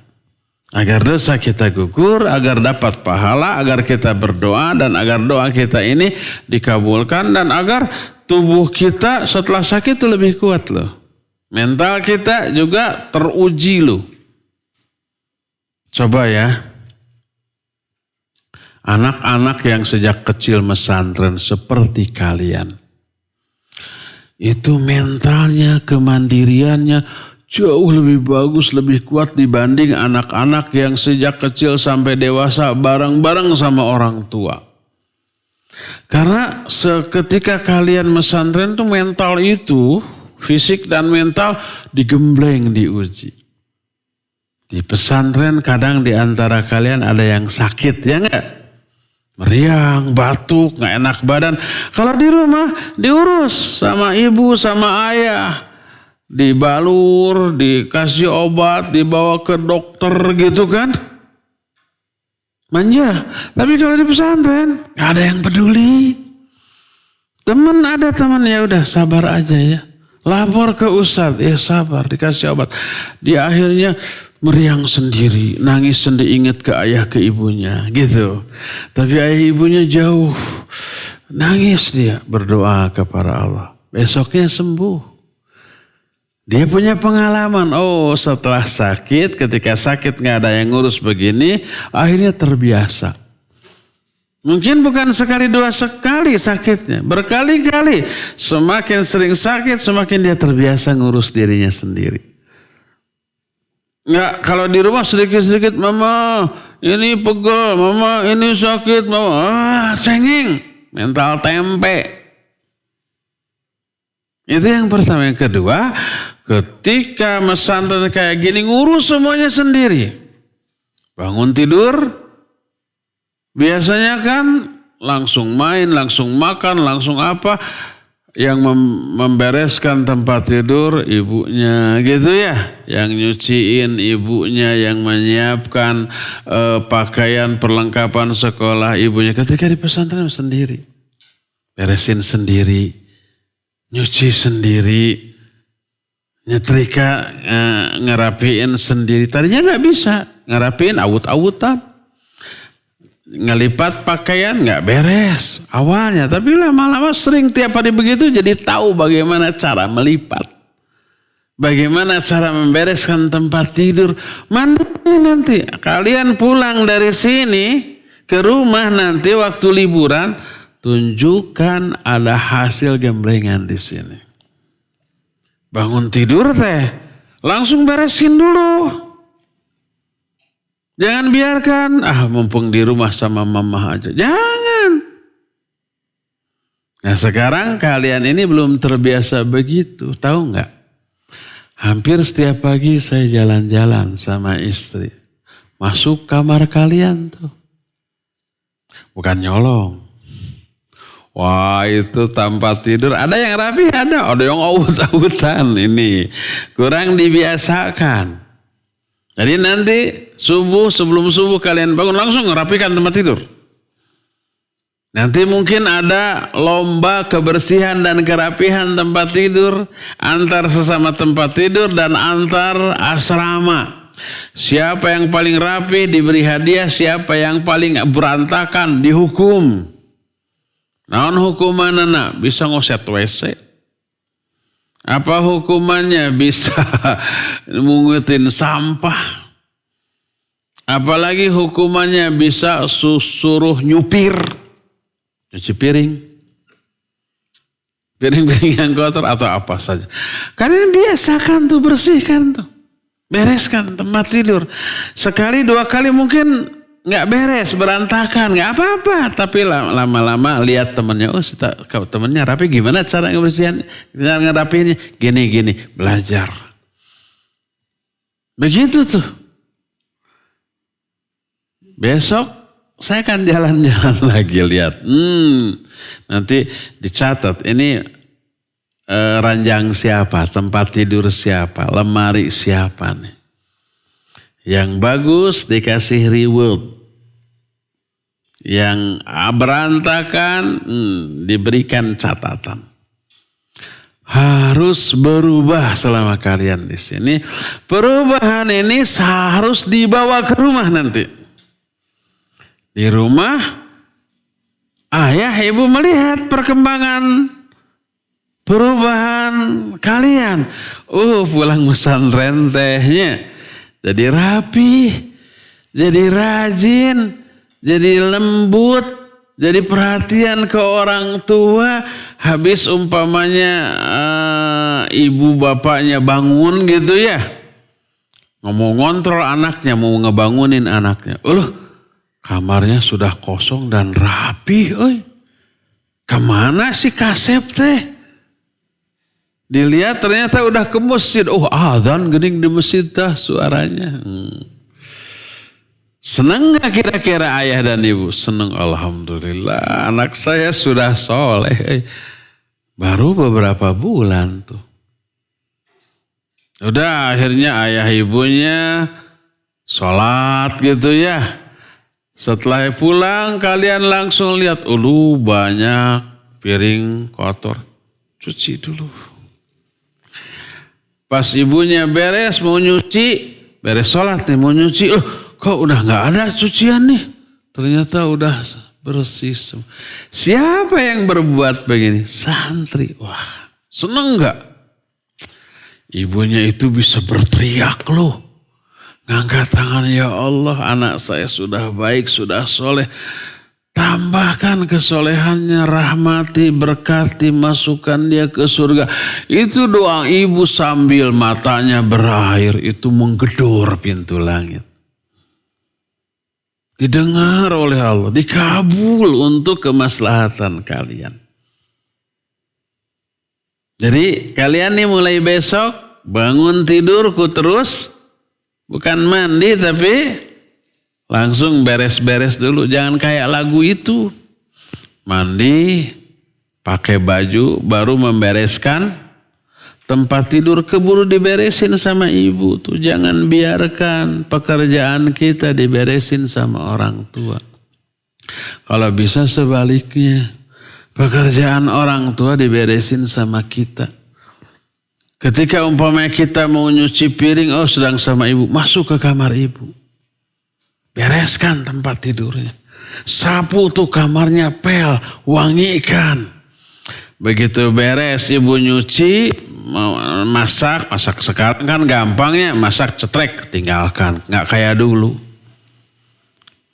Agar dosa kita gugur, agar dapat pahala, agar kita berdoa dan agar doa kita ini dikabulkan dan agar tubuh kita setelah sakit itu lebih kuat loh. Mental kita juga teruji loh. Coba ya. Anak-anak yang sejak kecil pesantren seperti kalian. Itu mentalnya, kemandiriannya jauh lebih bagus, lebih kuat dibanding anak-anak yang sejak kecil sampai dewasa bareng-bareng sama orang tua. Karena ketika kalian pesantren tuh mental itu, fisik dan mental digembleng, diuji. Di pesantren kadang di antara kalian ada yang sakit, ya enggak? Meriang, batuk, nggak enak badan. Kalau di rumah diurus sama ibu, sama ayah. Dibalur, dikasih obat, dibawa ke dokter gitu kan. Manja. Tapi kalau di pesantren nggak ada yang peduli. Ada teman ya udah sabar aja ya. Lapor ke ustadz, ya sabar, dikasih obat. Di akhirnya meriang sendiri, nangis sendiri, ingat ke ayah ke ibunya gitu. Tapi ayah ibunya jauh, nangis dia berdoa kepada Allah. Besoknya sembuh. Dia punya pengalaman, setelah sakit, ketika sakit nggak ada yang ngurus begini, akhirnya terbiasa. Mungkin bukan sekali dua sekali sakitnya, berkali-kali. Semakin sering sakit, semakin dia terbiasa ngurus dirinya sendiri. Nggak, kalau di rumah sedikit-sedikit, mama ini pegel, mama ini sakit, mama cengeng, mental tempe. Itu yang pertama. Yang kedua, ketika pesantren kayak gini ngurus semuanya sendiri. Bangun tidur, biasanya kan langsung main, langsung makan, langsung apa. Yang membereskan tempat tidur ibunya gitu ya. Yang nyuciin ibunya, yang menyiapkan pakaian perlengkapan sekolah ibunya. Ketika di pesantren sendiri. Beresin sendiri. nyuci sendiri, nyetrika, ngerapiin sendiri. Tadinya nggak bisa, ngerapiin awut-awutan. Ngelipat pakaian nggak beres awalnya. Tapi lama-lama sering tiap hari begitu jadi tahu bagaimana cara melipat. Bagaimana cara membereskan tempat tidur. Mandi nanti. Kalian pulang dari sini ke rumah nanti waktu liburan. Tunjukkan ada hasil gemblengan di sini. Bangun tidur teh. Langsung beresin dulu. Jangan biarkan. Mumpung di rumah sama mama aja. Jangan. Nah sekarang kalian ini belum terbiasa begitu. Tahu nggak? Hampir setiap pagi saya jalan-jalan sama istri. Masuk kamar kalian tuh. Bukan nyolong. Wah itu tempat tidur. Ada yang rapi, ada yang awut-awutan. Ini kurang dibiasakan. Jadi nanti sebelum subuh kalian bangun langsung rapikan tempat tidur. Nanti mungkin ada lomba kebersihan dan kerapihan tempat tidur antar sesama tempat tidur dan antar asrama. Siapa yang paling rapi diberi hadiah, siapa yang paling berantakan dihukum. Naon hukumanana? Bisa ngoset WC. Apa hukumannya? Bisa mungutin sampah. Apalagi hukumannya bisa suruh nyupir. Cuci piring. Piring-piring yang kotor atau apa saja. Kalian biasakan tuh, bersihkan tuh. Bereskan tempat tidur. Sekali dua kali mungkin gak beres, berantakan. Gak apa-apa. Tapi lama-lama lihat temannya. Temannya rapi, gimana cara ngebersihan? Cara ngerapiinnya? Gini-gini. Belajar. Begitu tuh. Besok saya akan jalan-jalan lagi lihat. Nanti dicatat ini ranjang siapa, tempat tidur siapa, lemari siapa nih. Yang bagus dikasih reward. Yang berantakan diberikan catatan. Harus berubah selama kalian di sini. Perubahan ini harus dibawa ke rumah nanti. Di rumah, ayah ibu melihat perkembangan perubahan kalian. Pulang pesantren tehnya jadi rapi, jadi rajin, jadi lembut, jadi perhatian ke orang tua. Habis umpamanya ibu bapaknya bangun gitu ya, ngomong ngontrol anaknya, mau ngebangunin anaknya. Kamarnya sudah kosong dan rapi. Kemana si Kasep teh? Dilihat ternyata udah ke masjid. Azan gening di masjid dah suaranya. Senang gak kira-kira ayah dan ibu? Senang, alhamdulillah. Anak saya sudah soleh. Baru beberapa bulan tuh. Udah akhirnya ayah ibunya sholat gitu ya. Setelah pulang kalian langsung lihat, banyak piring kotor. Cuci dulu. Pas ibunya beres mau nyuci, beres sholat nih mau nyuci. Kok udah gak ada cucian nih? Ternyata udah bersih semua. Siapa yang berbuat begini? Santri. Wah, seneng gak? Ibunya itu bisa berteriak loh. Ngangkat tangan, ya Allah, anak saya sudah baik, sudah soleh. Tambahkan kesolehannya, rahmati, berkati, masukkan dia ke surga. Itu doa ibu sambil matanya berair, itu menggedor pintu langit. Didengar oleh Allah, dikabul untuk kemaslahatan kalian. Jadi kalian nih mulai besok bangun tidurku terus. Bukan mandi tapi langsung beres-beres dulu. Jangan kayak lagu itu. Mandi, pakai baju, baru membereskan tempat tidur. Keburu diberesin sama ibu tuh. Jangan biarkan pekerjaan kita diberesin sama orang tua. Kalau bisa sebaliknya. Pekerjaan orang tua diberesin sama kita. Ketika umpamanya kita mau nyuci piring, oh sedang sama ibu, masuk ke kamar ibu. Bereskan tempat tidurnya. Sapu tuh kamarnya pel, wangikan. Begitu beres ibu nyuci, masak sekarang kan gampangnya, masak cetrek, tinggalkan. Nggak kayak dulu.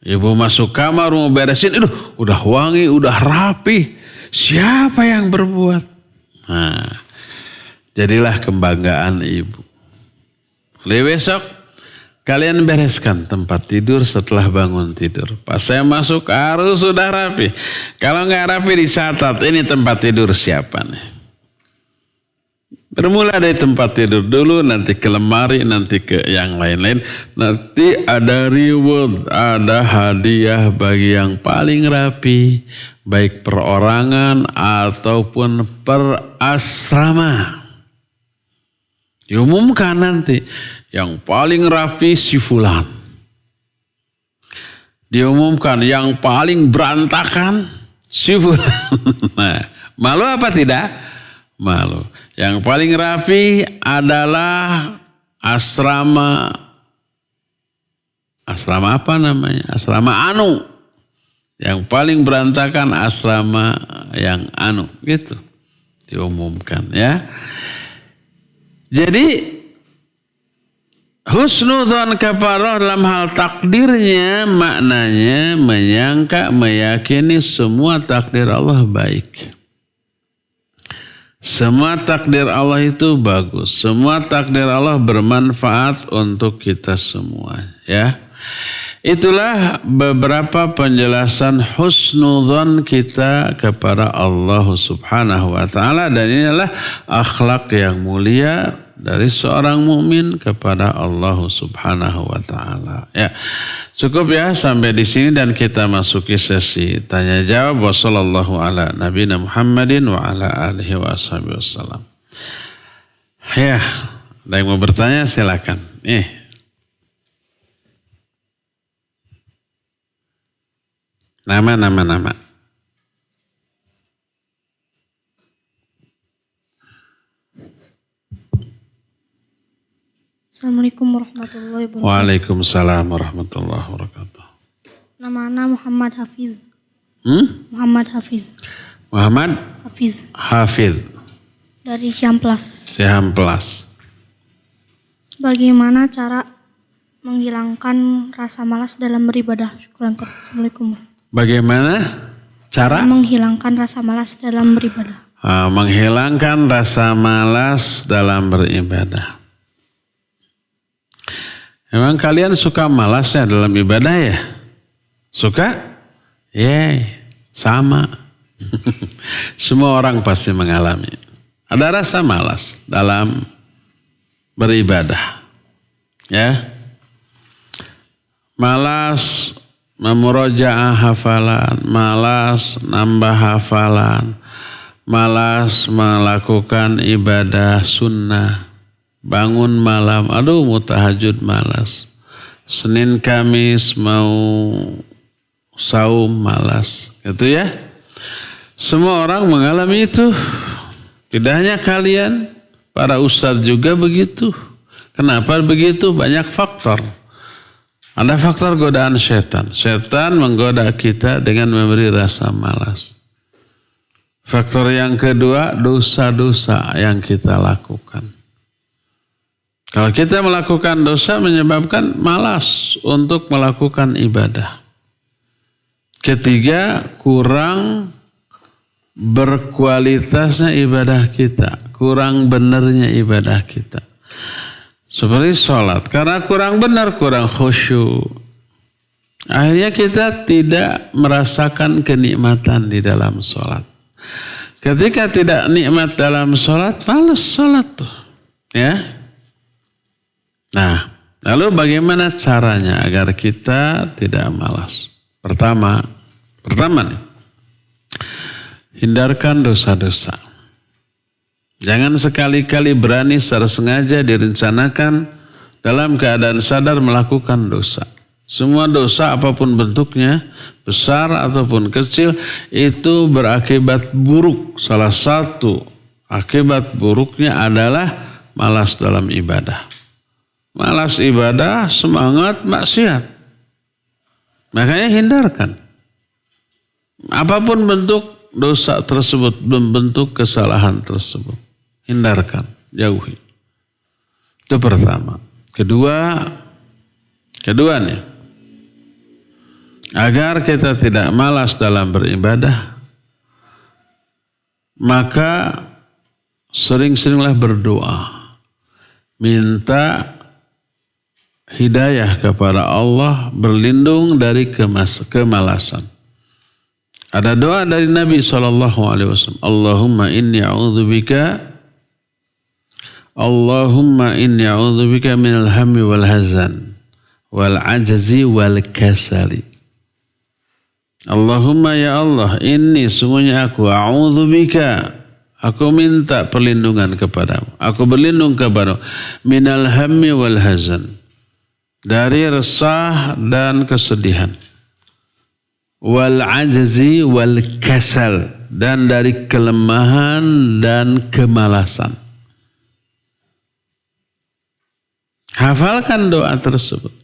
Ibu masuk kamar mau beresin, udah wangi, udah rapi. Siapa yang berbuat? Nah, jadilah kebanggaan ibu. Lalu besok kalian bereskan tempat tidur setelah bangun tidur. Pas saya masuk harus sudah rapi. Kalau nggak rapi dicatat, ini tempat tidur siapa nih? Bermula dari tempat tidur dulu, nanti ke lemari, nanti ke yang lain-lain. Nanti ada reward, ada hadiah bagi yang paling rapi. Baik perorangan ataupun per asrama. Diumumkan nanti. Yang paling rapi si fulan. Diumumkan yang paling berantakan si fulan. Nah, malu apa tidak? Malu. Yang paling rapi adalah asrama apa namanya? Asrama anu. Yang paling berantakan asrama yang anu. Gitu. Diumumkan ya. Jadi husnudzon kepada dalam hal takdirnya maknanya menyangka, meyakini semua takdir Allah baik. Semua takdir Allah itu bagus. Semua takdir Allah bermanfaat untuk kita semua. Ya, itulah beberapa penjelasan husnudzon kita kepada Allah Subhanahu wa Ta'ala, dan ini adalah akhlak yang mulia dari seorang mukmin kepada Allah Subhanahu wa Ta'ala. Ya, cukup ya sampai di sini dan kita masuki sesi tanya jawab. Wassallallahu ala nabiyina Muhammadin wa ala alihi wa ashabihi wassalam. Ya, ada yang mau bertanya silakan. Nama. Assalamualaikum warahmatullahi wabarakatuh. Waalaikumsalam warahmatullahi wabarakatuh. Nama Muhammad Hafiz. Muhammad Hafiz. Muhammad Hafiz. Hafiz. Dari Ciamplas. Ciamplas. Bagaimana cara menghilangkan rasa malas dalam beribadah? Syukran. Assalamualaikum. Bagaimana cara menghilangkan rasa malas dalam beribadah? Menghilangkan rasa malas dalam beribadah. Memang kalian suka malas ya dalam ibadah ya? Suka? Ya, sama. Semua orang pasti mengalami. Ada rasa malas dalam beribadah. Ya. Malas memurojaah hafalan, malas nambah hafalan, malas melakukan ibadah sunnah, bangun malam, mau tahajud malas, Senin Kamis mau saum malas, gitu ya. Semua orang mengalami itu, tidak hanya kalian, para ustadz juga begitu. Kenapa begitu? Banyak faktor. Ada faktor godaan setan. Setan menggoda kita dengan memberi rasa malas. Faktor yang kedua, dosa-dosa yang kita lakukan. Kalau kita melakukan dosa menyebabkan malas untuk melakukan ibadah. Ketiga, kurang berkualitasnya ibadah kita. Kurang benernya ibadah kita. Seperti sholat, karena kurang benar, kurang khusyuk. Akhirnya kita tidak merasakan kenikmatan di dalam sholat. Ketika tidak nikmat dalam sholat, malas sholat tuh. Ya. Nah, lalu bagaimana caranya agar kita tidak malas? Pertama nih, hindarkan dosa-dosa. Jangan sekali-kali berani secara sengaja direncanakan dalam keadaan sadar melakukan dosa. Semua dosa apapun bentuknya, besar ataupun kecil, itu berakibat buruk. Salah satu akibat buruknya adalah malas dalam ibadah. Malas ibadah, semangat maksiat. Makanya hindarkan. Apapun bentuk dosa tersebut, bentuk kesalahan tersebut, hindarkan, jauhi. Itu pertama. Kedua nih, agar kita tidak malas dalam beribadah, maka sering-seringlah berdoa, minta hidayah kepada Allah, berlindung dari kemalasan. Ada doa dari Nabi SAW. Allahumma inni a'udzubika minal hammi wal hazan wal ajzi wal kasali. Allahumma ya Allah, inni sungguhnya aku a'udzubika, aku minta perlindungan kepadamu. Aku berlindung kepadamu minal hammi wal hazan, dari resah dan kesedihan. Wal ajzi wal kasal, dan dari kelemahan dan kemalasan. Hafalkan doa tersebut.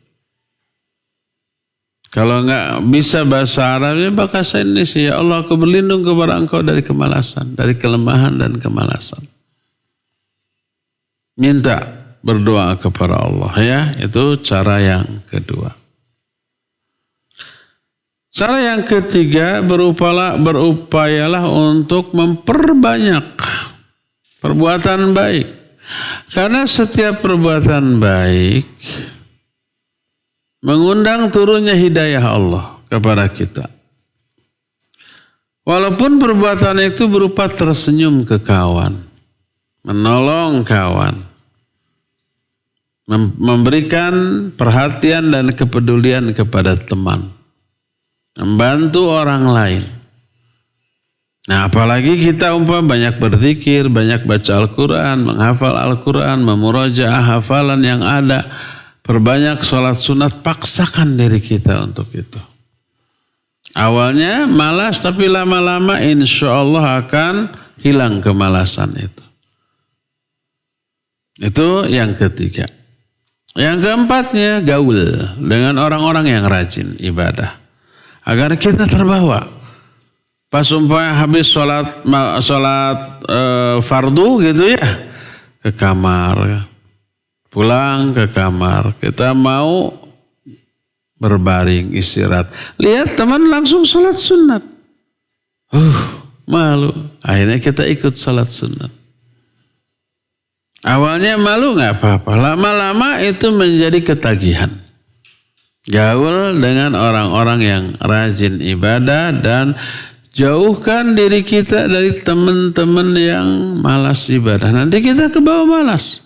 Kalau enggak bisa bahasa Arabnya, bahasa Indonesia. Ya Allah, aku berlindung kepada Engkau dari kemalasan, dari kelemahan dan kemalasan. Minta berdoa kepada Allah, ya. Itu cara yang kedua. Cara yang ketiga, berupayalah untuk memperbanyak perbuatan baik. Karena setiap perbuatan baik mengundang turunnya hidayah Allah kepada kita. Walaupun perbuatan itu berupa tersenyum ke kawan, menolong kawan, memberikan perhatian dan kepedulian kepada teman, membantu orang lain. Nah, apalagi kita banyak berzikir, banyak baca Al-Quran, menghafal Al-Quran, memurojaah hafalan yang ada, perbanyak sholat sunat, paksakan diri kita untuk itu. Awalnya malas, tapi lama-lama insya Allah akan hilang kemalasan itu. Itu yang ketiga. Yang keempatnya, gaul dengan orang-orang yang rajin ibadah. Agar kita terbawa. Pas umpamanya habis sholat fardu gitu ya, ke kamar, pulang ke kamar, kita mau berbaring istirahat, lihat teman langsung sholat sunat, malu, akhirnya kita ikut sholat sunat. Awalnya malu nggak apa-apa, lama-lama itu menjadi ketagihan. Gaul dengan orang-orang yang rajin ibadah dan jauhkan diri kita dari teman-teman yang malas ibadah. Nanti kita ke bawah malas.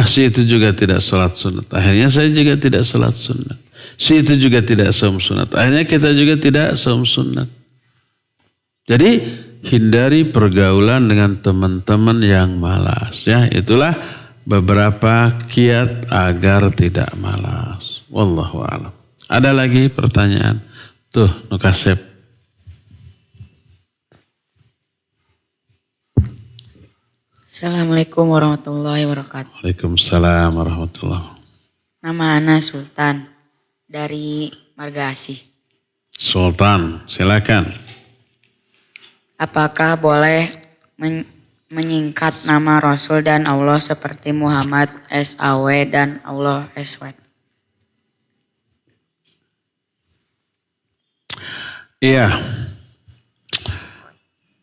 Si itu juga tidak sholat sunat. Akhirnya saya juga tidak sholat sunat. Si itu juga tidak saum sunat. Akhirnya kita juga tidak saum sunat. Jadi hindari pergaulan dengan teman-teman yang malas. Ya, itulah beberapa kiat agar tidak malas. Wallahu a'lam. Ada lagi pertanyaan? Tuh, Nukasep. Assalamualaikum warahmatullahi wabarakatuh. Waalaikumsalam warahmatullahi wabarakatuh. Nama Ana Sultan dari Margasih. Sultan, silakan. Apakah boleh menyingkat nama Rasul dan Allah seperti Muhammad SAW dan Allah SWT? Iya.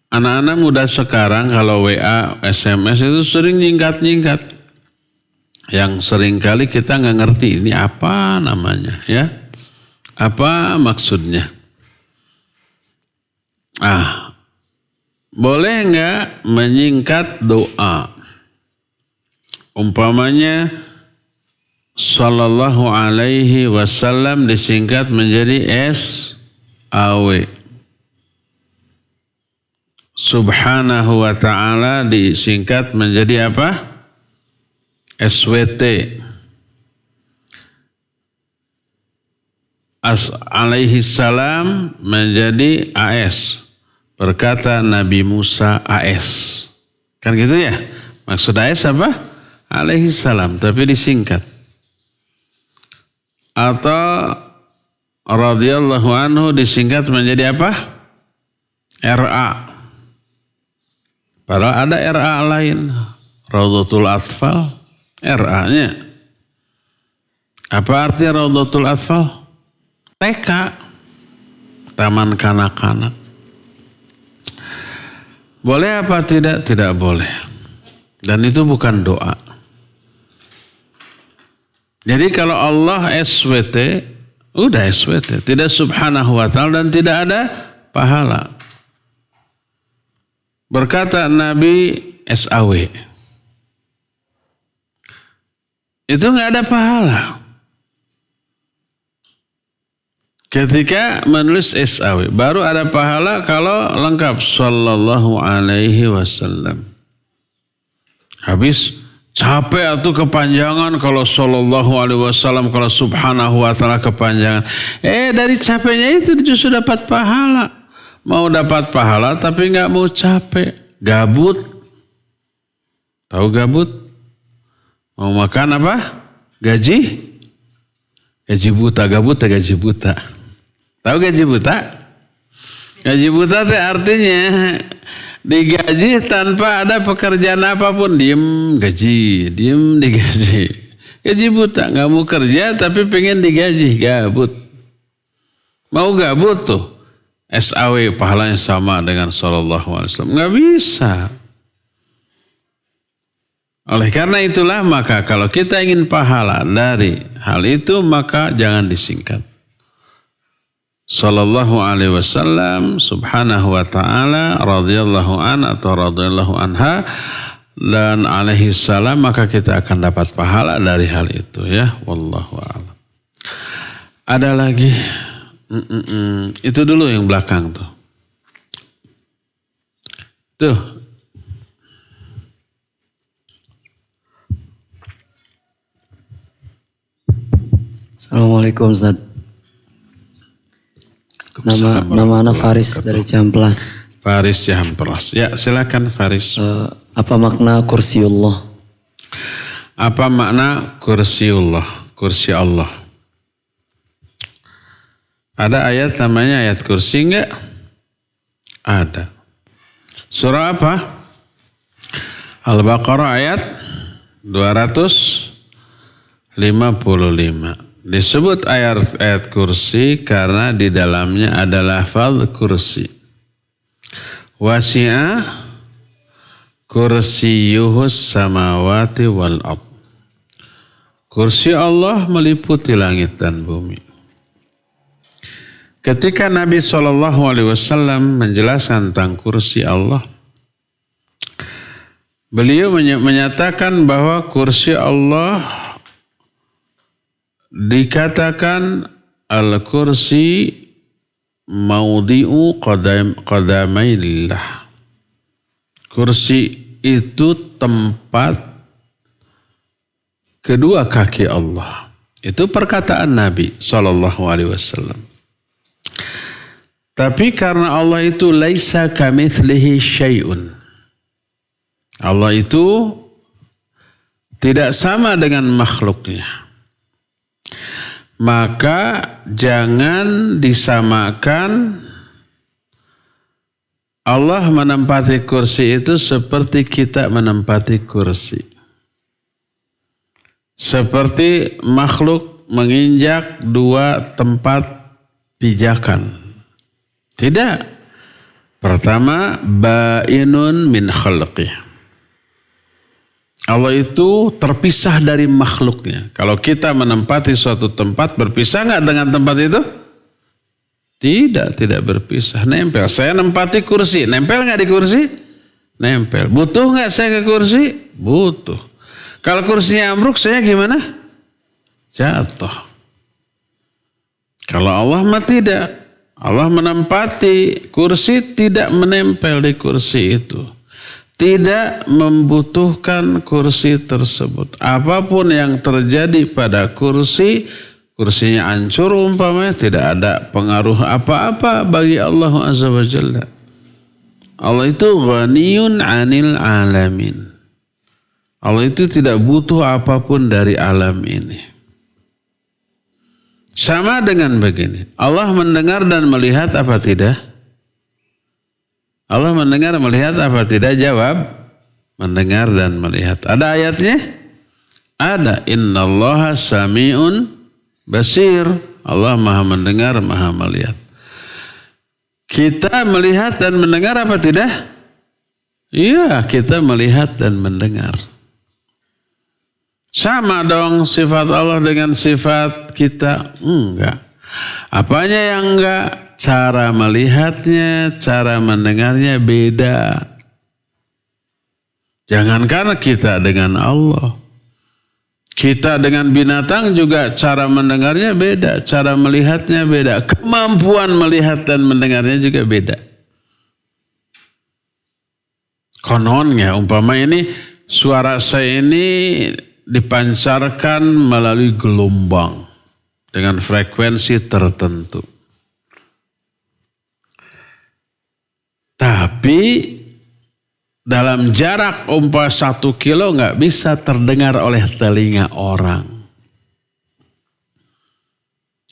Anak-anak muda sekarang kalau WA, SMS itu sering nyingkat-nyingkat. Yang sering kali kita nggak ngerti ini apa namanya, ya. Apa maksudnya? Boleh nggak menyingkat doa? Umpamanya Sallallahu alaihi wasallam disingkat menjadi SAW. Subhanahu wa ta'ala disingkat menjadi apa? SWT. alaihi salam menjadi AS. Berkata Nabi Musa AS. Kan gitu ya? Maksud AS apa? Alaihi salam, tapi disingkat. Atau radhiyallahu anhu disingkat menjadi apa? RA. Padahal ada RA lain. Raudhatul Atfal, RA-nya. Apa arti Raudhatul Atfal? TK, taman kanak-kanak. Boleh apa tidak? Tidak boleh. Dan itu bukan doa. Jadi kalau Allah SWT, udah SWT. Tidak subhanahu wa ta'ala dan tidak ada pahala. Berkata Nabi SAW. Itu nggak ada pahala. Ketika menulis SAW. Baru ada pahala kalau lengkap. Sallallahu alaihi wasallam. Habis capek atau kepanjangan kalau sallallahu alaihi wasallam. Kalau subhanahu wa ta'ala kepanjangan. Dari capeknya itu justru dapat pahala. Mau dapat pahala tapi nggak mau capek. Gabut. Tahu gabut? Mau makan apa? Gaji? Gaji buta. Gabut ya gaji buta. Tahu gaji buta? Gaji buta itu artinya digaji tanpa ada pekerjaan apapun. Diem gaji, diem digaji. Gaji buta, nggak mau kerja tapi pengen digaji. Gabut. Mau gabut tuh. SAW pahalanya sama dengan sallallahu alaihi wasallam. Nggak bisa. Oleh karena itulah maka kalau kita ingin pahala dari hal itu maka jangan disingkat. Sallallahu alaihi wasallam, subhanahu wa ta'ala, radhiyallahu an atau radhiyallahu anha dan alaihi salam, maka kita akan dapat pahala dari hal itu ya. Wallahu a'lam. Ada lagi? Itu dulu yang belakang tuh. Tuh. Assalamualaikum Ustaz. Nama anak Faris dari Cihampelas. Faris Cihampelas. Ya silakan Faris. Apa makna kursiullah? Apa makna kursiullah? Kursi Allah. Ada ayat namanya ayat kursi enggak? Ada. Surah apa? Al-Baqarah ayat 255. Disebut ayat kursi karena di dalamnya ada lafaz kursi. Wasi'a kursiyuhus samawati wal ard. Kursi Allah meliputi langit dan bumi. Ketika Nabi SAW menjelaskan tentang kursi Allah, beliau menyatakan bahwa kursi Allah dikatakan al-kursi maudhi'u qadamaillah. Kursi itu tempat kedua kaki Allah. Itu perkataan Nabi SAW. Tapi karena Allah itu laisa kamitslihi syai'un. Allah itu tidak sama dengan makhluknya. Maka jangan disamakan Allah menempati kursi itu seperti kita menempati kursi. Seperti makhluk menginjak dua tempat pijakan. Tidak. Pertama, ba'inun min khalqih. Allah itu terpisah dari makhluknya. Kalau kita menempati suatu tempat, berpisah nggak dengan tempat itu? Tidak berpisah. Nempel. Saya nempati kursi. Nempel nggak di kursi? Nempel. Butuh nggak saya ke kursi? Butuh. Kalau kursinya ambruk, saya gimana? Jatuh. Kalau Allah mah tidak. Allah menempati kursi, tidak menempel di kursi itu. Tidak membutuhkan kursi tersebut. Apapun yang terjadi pada kursi, kursinya hancur umpamanya, tidak ada pengaruh apa-apa bagi Allah Azza wa Jalla. Allah itu ghaniyun 'anil alamin. Allah itu tidak butuh apapun dari alam ini. Sama dengan begini, Allah mendengar dan melihat apa tidak? Allah mendengar, melihat apa tidak? Jawab, mendengar dan melihat. Ada ayatnya? Ada. Innallaha sami'un basir. Allah maha mendengar, maha melihat. Kita melihat dan mendengar apa tidak? Iya, kita melihat dan mendengar. Sama dong sifat Allah dengan sifat kita? Enggak. Apanya yang enggak? Cara melihatnya, cara mendengarnya beda. Jangankan kita dengan Allah. Kita dengan binatang juga cara mendengarnya beda, cara melihatnya beda. Kemampuan melihat dan mendengarnya juga beda. Kononnya umpama ini suara saya ini dipancarkan melalui gelombang dengan frekuensi tertentu. Tapi dalam jarak umpama 1 kilo nggak bisa terdengar oleh telinga orang.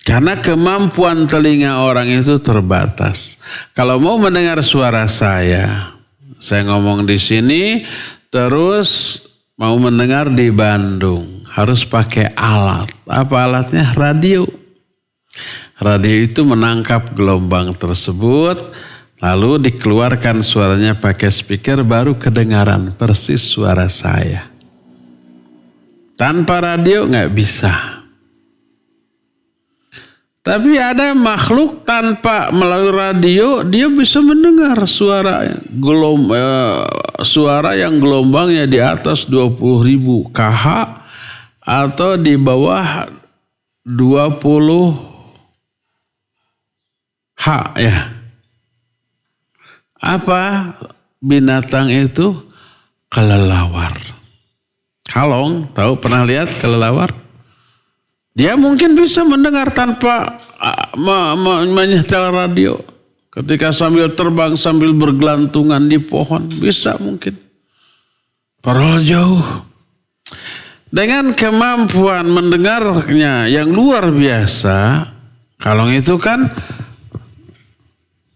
Karena kemampuan telinga orang itu terbatas. Kalau mau mendengar suara saya ngomong di sini, terus mau mendengar di Bandung, harus pakai alat. Apa alatnya? Radio. Radio itu menangkap gelombang tersebut, lalu dikeluarkan suaranya pakai speaker, baru kedengaran persis suara saya. Tanpa radio nggak bisa. Tapi ada makhluk tanpa melalui radio, dia bisa mendengar suara yang gelombangnya di atas 20.000 kH atau di bawah 20 H ya. Apa binatang itu? Kelelawar. Kalong, tahu pernah lihat kelelawar? Dia mungkin bisa mendengar tanpa menyetel radio. Ketika sambil terbang, sambil bergelantungan di pohon, bisa mungkin. Padahal jauh. Dengan kemampuan mendengarnya yang luar biasa, kalong itu kan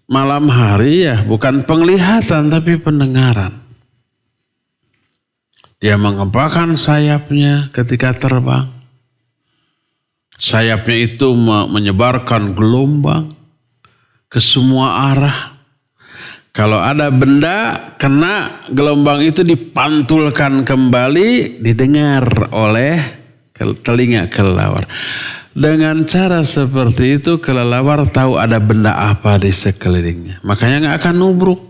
malam hari ya, bukan penglihatan tapi pendengaran. Dia mengepakkan sayapnya ketika terbang. Sayapnya itu menyebarkan gelombang ke semua arah. Kalau ada benda kena gelombang itu dipantulkan kembali, didengar oleh telinga kelelawar. Dengan cara seperti itu kelelawar tahu ada benda apa di sekelilingnya. Makanya nggak akan nubruk.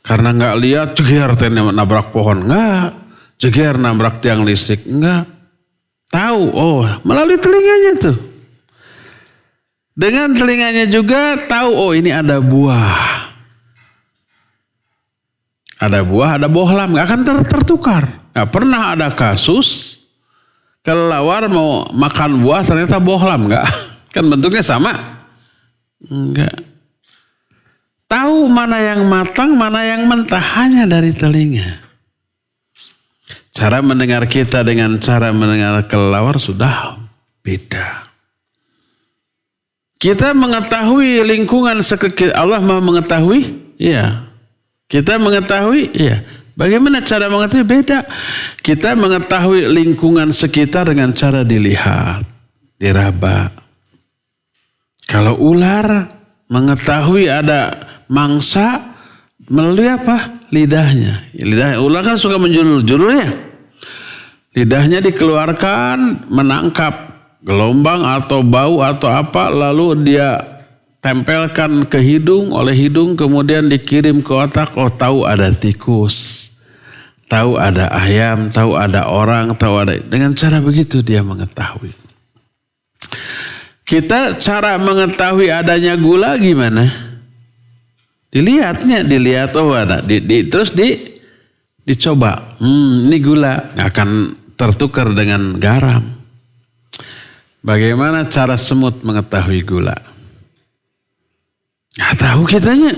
Karena nggak lihat jeger nabrak pohon, nggak. Jeger nabrak tiang listrik, nggak. Tahu, oh melalui telinganya tuh. Dengan telinganya juga tahu, oh ini ada buah. Ada buah, ada bohlam, gak akan tertukar. Gak pernah ada kasus kelelawar mau makan buah ternyata bohlam, gak. Kan bentuknya sama. Enggak. Tahu mana yang matang, mana yang mentah hanya dari telinga. Cara mendengar kita dengan cara mendengar kelelawar sudah beda. Kita mengetahui lingkungan sekitar, Allah mau mengetahui? Iya. Kita mengetahui? Iya. Bagaimana cara mengetahui? Beda. Kita mengetahui lingkungan sekitar dengan cara dilihat, diraba. Kalau ular mengetahui ada mangsa melalui apa? Lidahnya. Lidah ular kan suka menjulur-julur ya. Lidahnya dikeluarkan menangkap gelombang atau bau atau apa, lalu dia tempelkan ke hidung, oleh hidung kemudian dikirim ke otak. Oh tahu ada tikus, tahu ada ayam, tahu ada orang, tahu ada. Dengan cara begitu dia mengetahui. Kita cara mengetahui adanya gula gimana? Dilihat oh ada, terus dicoba. Ini gula, nggak akan tertukar dengan garam. Bagaimana cara semut mengetahui gula? Nggak tahu kitanya.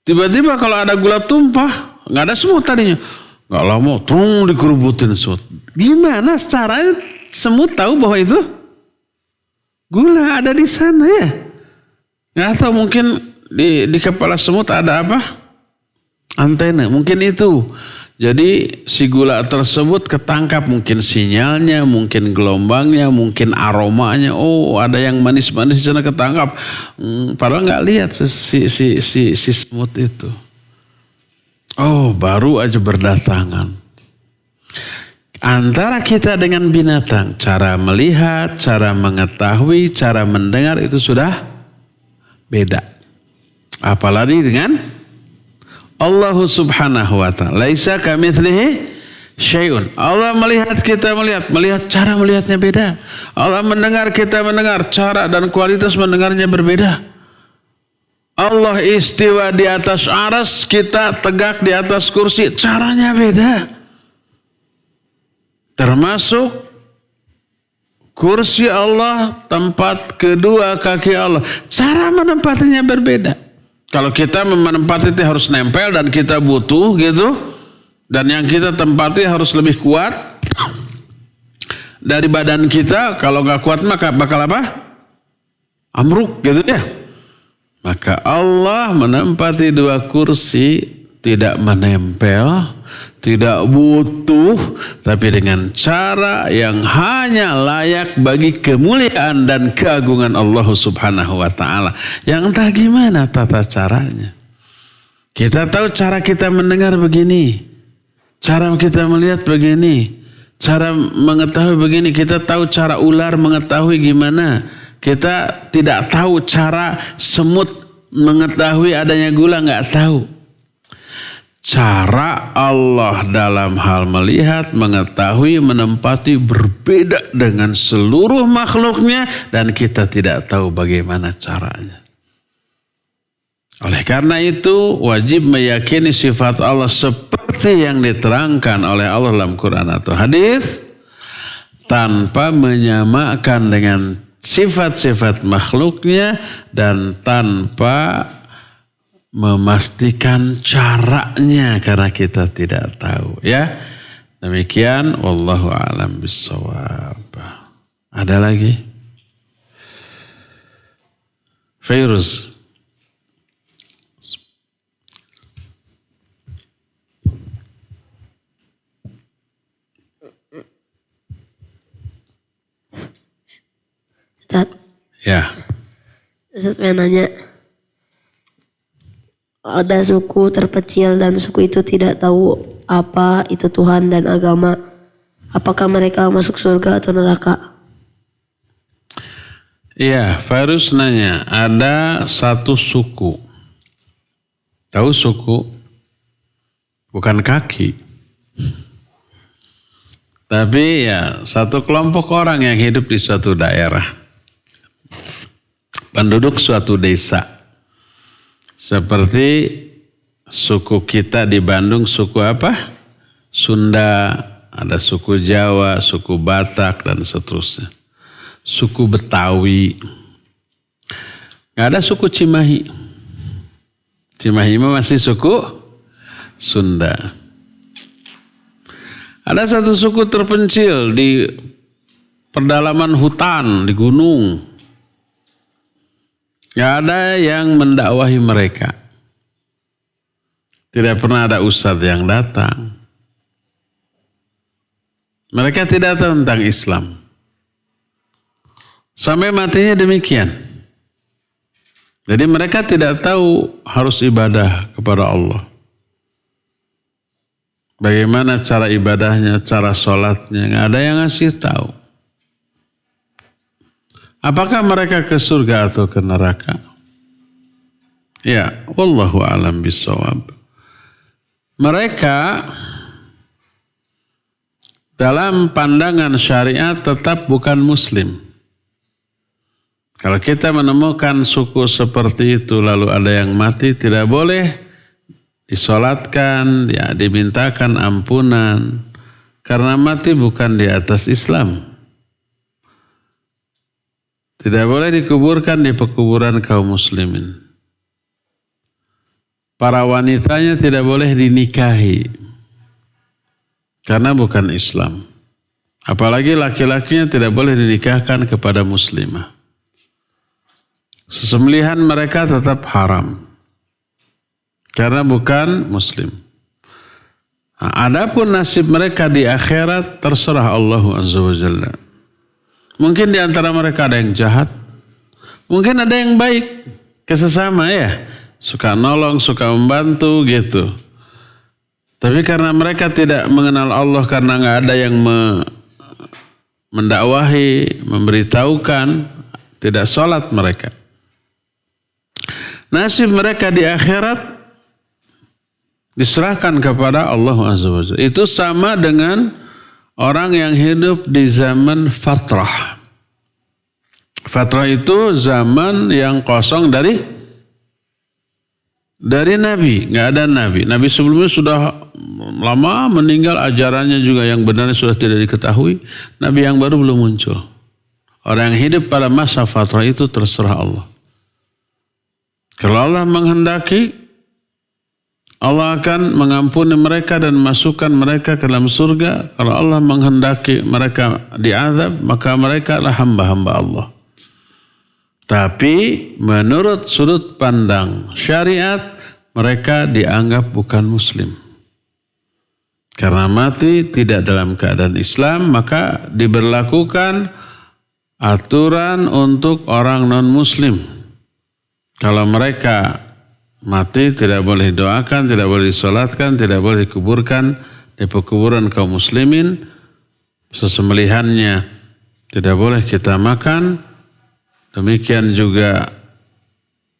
Tiba-tiba kalau ada gula tumpah, nggak ada semut tadinya. Nggak lama, dikerubutin semut. Gimana caranya semut tahu bahwa itu gula ada di sana ya? Nggak tahu, mungkin di kepala semut ada apa? Antena, mungkin itu. Jadi si gula tersebut ketangkap, mungkin sinyalnya, mungkin gelombangnya, mungkin aromanya. Oh, ada yang manis-manis di sana ketangkap. Padahal nggak lihat si semut itu. Oh, baru aja berdatangan. Antara kita dengan binatang, cara melihat, cara mengetahui, cara mendengar itu sudah beda. Apalagi dengan Allah subhanahu wa ta'ala. Laisa kamitslihi syai'un. Allah melihat, kita melihat cara melihatnya beda. Allah mendengar, kita mendengar, cara dan kualitas mendengarnya berbeda. Allah istiwa di atas aras, kita tegak di atas kursi, caranya beda. Termasuk kursi Allah, tempat kedua kaki Allah, cara menempatinya berbeda. Kalau kita menempati itu harus nempel dan kita butuh gitu. Dan yang kita tempati harus lebih kuat dari badan kita. Kalau nggak kuat maka bakal apa? Amruk gitu ya. Maka Allah menempati dua kursi, tidak menempel, tidak butuh, tapi dengan cara yang hanya layak bagi kemuliaan dan keagungan Allah subhanahu wa ta'ala. Yang entah gimana tata caranya. Kita tahu cara kita mendengar begini, cara kita melihat begini, cara mengetahui begini. Kita tahu cara ular mengetahui gimana. Kita tidak tahu cara semut mengetahui adanya gula, nggak tahu. Cara Allah dalam hal melihat, mengetahui, menempati berbeda dengan seluruh makhluknya dan kita tidak tahu bagaimana caranya. Oleh karena itu wajib meyakini sifat Allah seperti yang diterangkan oleh Allah dalam Quran atau hadis tanpa menyamakan dengan sifat-sifat makhluknya dan tanpa memastikan caranya karena kita tidak tahu ya. Demikian wallahu a'lam bissawab. Ada lagi? Fairuz. Ustaz. Ya. Ustaz pengen nanya. Ada suku terpencil dan suku itu tidak tahu apa itu Tuhan dan agama. Apakah mereka masuk surga atau neraka? Iya, Farus nanya, ada satu suku. Tahu suku? Bukan kaki. Tapi ya satu kelompok orang yang hidup di suatu daerah. Penduduk suatu desa. Seperti suku kita di Bandung, suku apa? Sunda, ada suku Jawa, suku Batak, dan seterusnya. Suku Betawi. Gak ada suku Cimahi. Cimahi masih suku Sunda. Ada satu suku terpencil di pedalaman hutan, di gunung. Gak ada yang mendakwahi mereka. Tidak pernah ada ustadz yang datang. Mereka tidak tahu tentang Islam. Sampai matinya demikian. Jadi mereka tidak tahu harus ibadah kepada Allah. Bagaimana cara ibadahnya, cara sholatnya. Gak ada yang ngasih tahu. Apakah mereka ke surga atau ke neraka? Ya, wallahu a'lam bissawab. Mereka dalam pandangan syariat tetap bukan muslim. Kalau kita menemukan suku seperti itu lalu ada yang mati, tidak boleh disolatkan, ya, dimintakan ampunan. Karena mati bukan di atas Islam. Tidak boleh dikuburkan di pekuburan kaum muslimin. Para wanitanya tidak boleh dinikahi karena bukan Islam. Apalagi laki-lakinya tidak boleh dinikahkan kepada muslimah. Sesembelihan mereka tetap haram karena bukan muslim. Adapun nasib mereka di akhirat terserah Allah Azza wa Jalla. Mungkin di antara mereka ada yang jahat, mungkin ada yang baik ke sesama ya, suka nolong, suka membantu gitu. Tapi karena mereka tidak mengenal Allah, karena nggak ada yang mendakwahi, memberitahukan, tidak sholat mereka. Nasib mereka di akhirat diserahkan kepada Allah Azza wa Jalla. Itu sama dengan orang yang hidup di zaman fatrah. Fatrah itu zaman yang kosong dari Nabi. Nggak ada Nabi. Nabi sebelumnya sudah lama meninggal, ajarannya juga yang benar sudah tidak diketahui. Nabi yang baru belum muncul. Orang yang hidup pada masa fatrah itu terserah Allah. Kalau Allah menghendaki, Allah akan mengampuni mereka dan masukkan mereka ke dalam surga. Kalau Allah menghendaki mereka diazab, maka mereka adalah hamba-hamba Allah. Tapi menurut sudut pandang syariat, mereka dianggap bukan muslim. Karena mati tidak dalam keadaan Islam, maka diberlakukan aturan untuk orang non-muslim. Kalau mereka mati tidak boleh doakan, tidak boleh disolatkan, tidak boleh dikuburkan di pekuburan kaum muslimin. Sesembelihannya tidak boleh kita makan. Demikian juga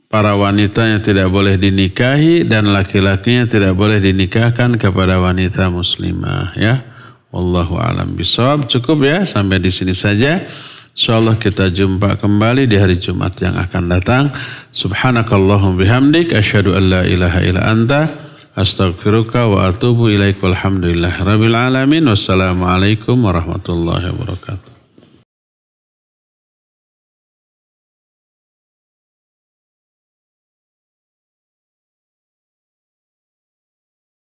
para wanitanya tidak boleh dinikahi dan laki-lakinya tidak boleh dinikahkan kepada wanita muslimah. Ya, wallahu a'lam bishawab. Cukup ya, sampai di sini saja. InsyaAllah kita jumpa kembali di hari Jumat yang akan datang. Subhanakallahum bihamdik. Asyhadu an la ilaha illa anta. Astaghfiruka wa atubu ilaik. Walhamdulillah rabbil alamin. Wassalamualaikum warahmatullahi wabarakatuh.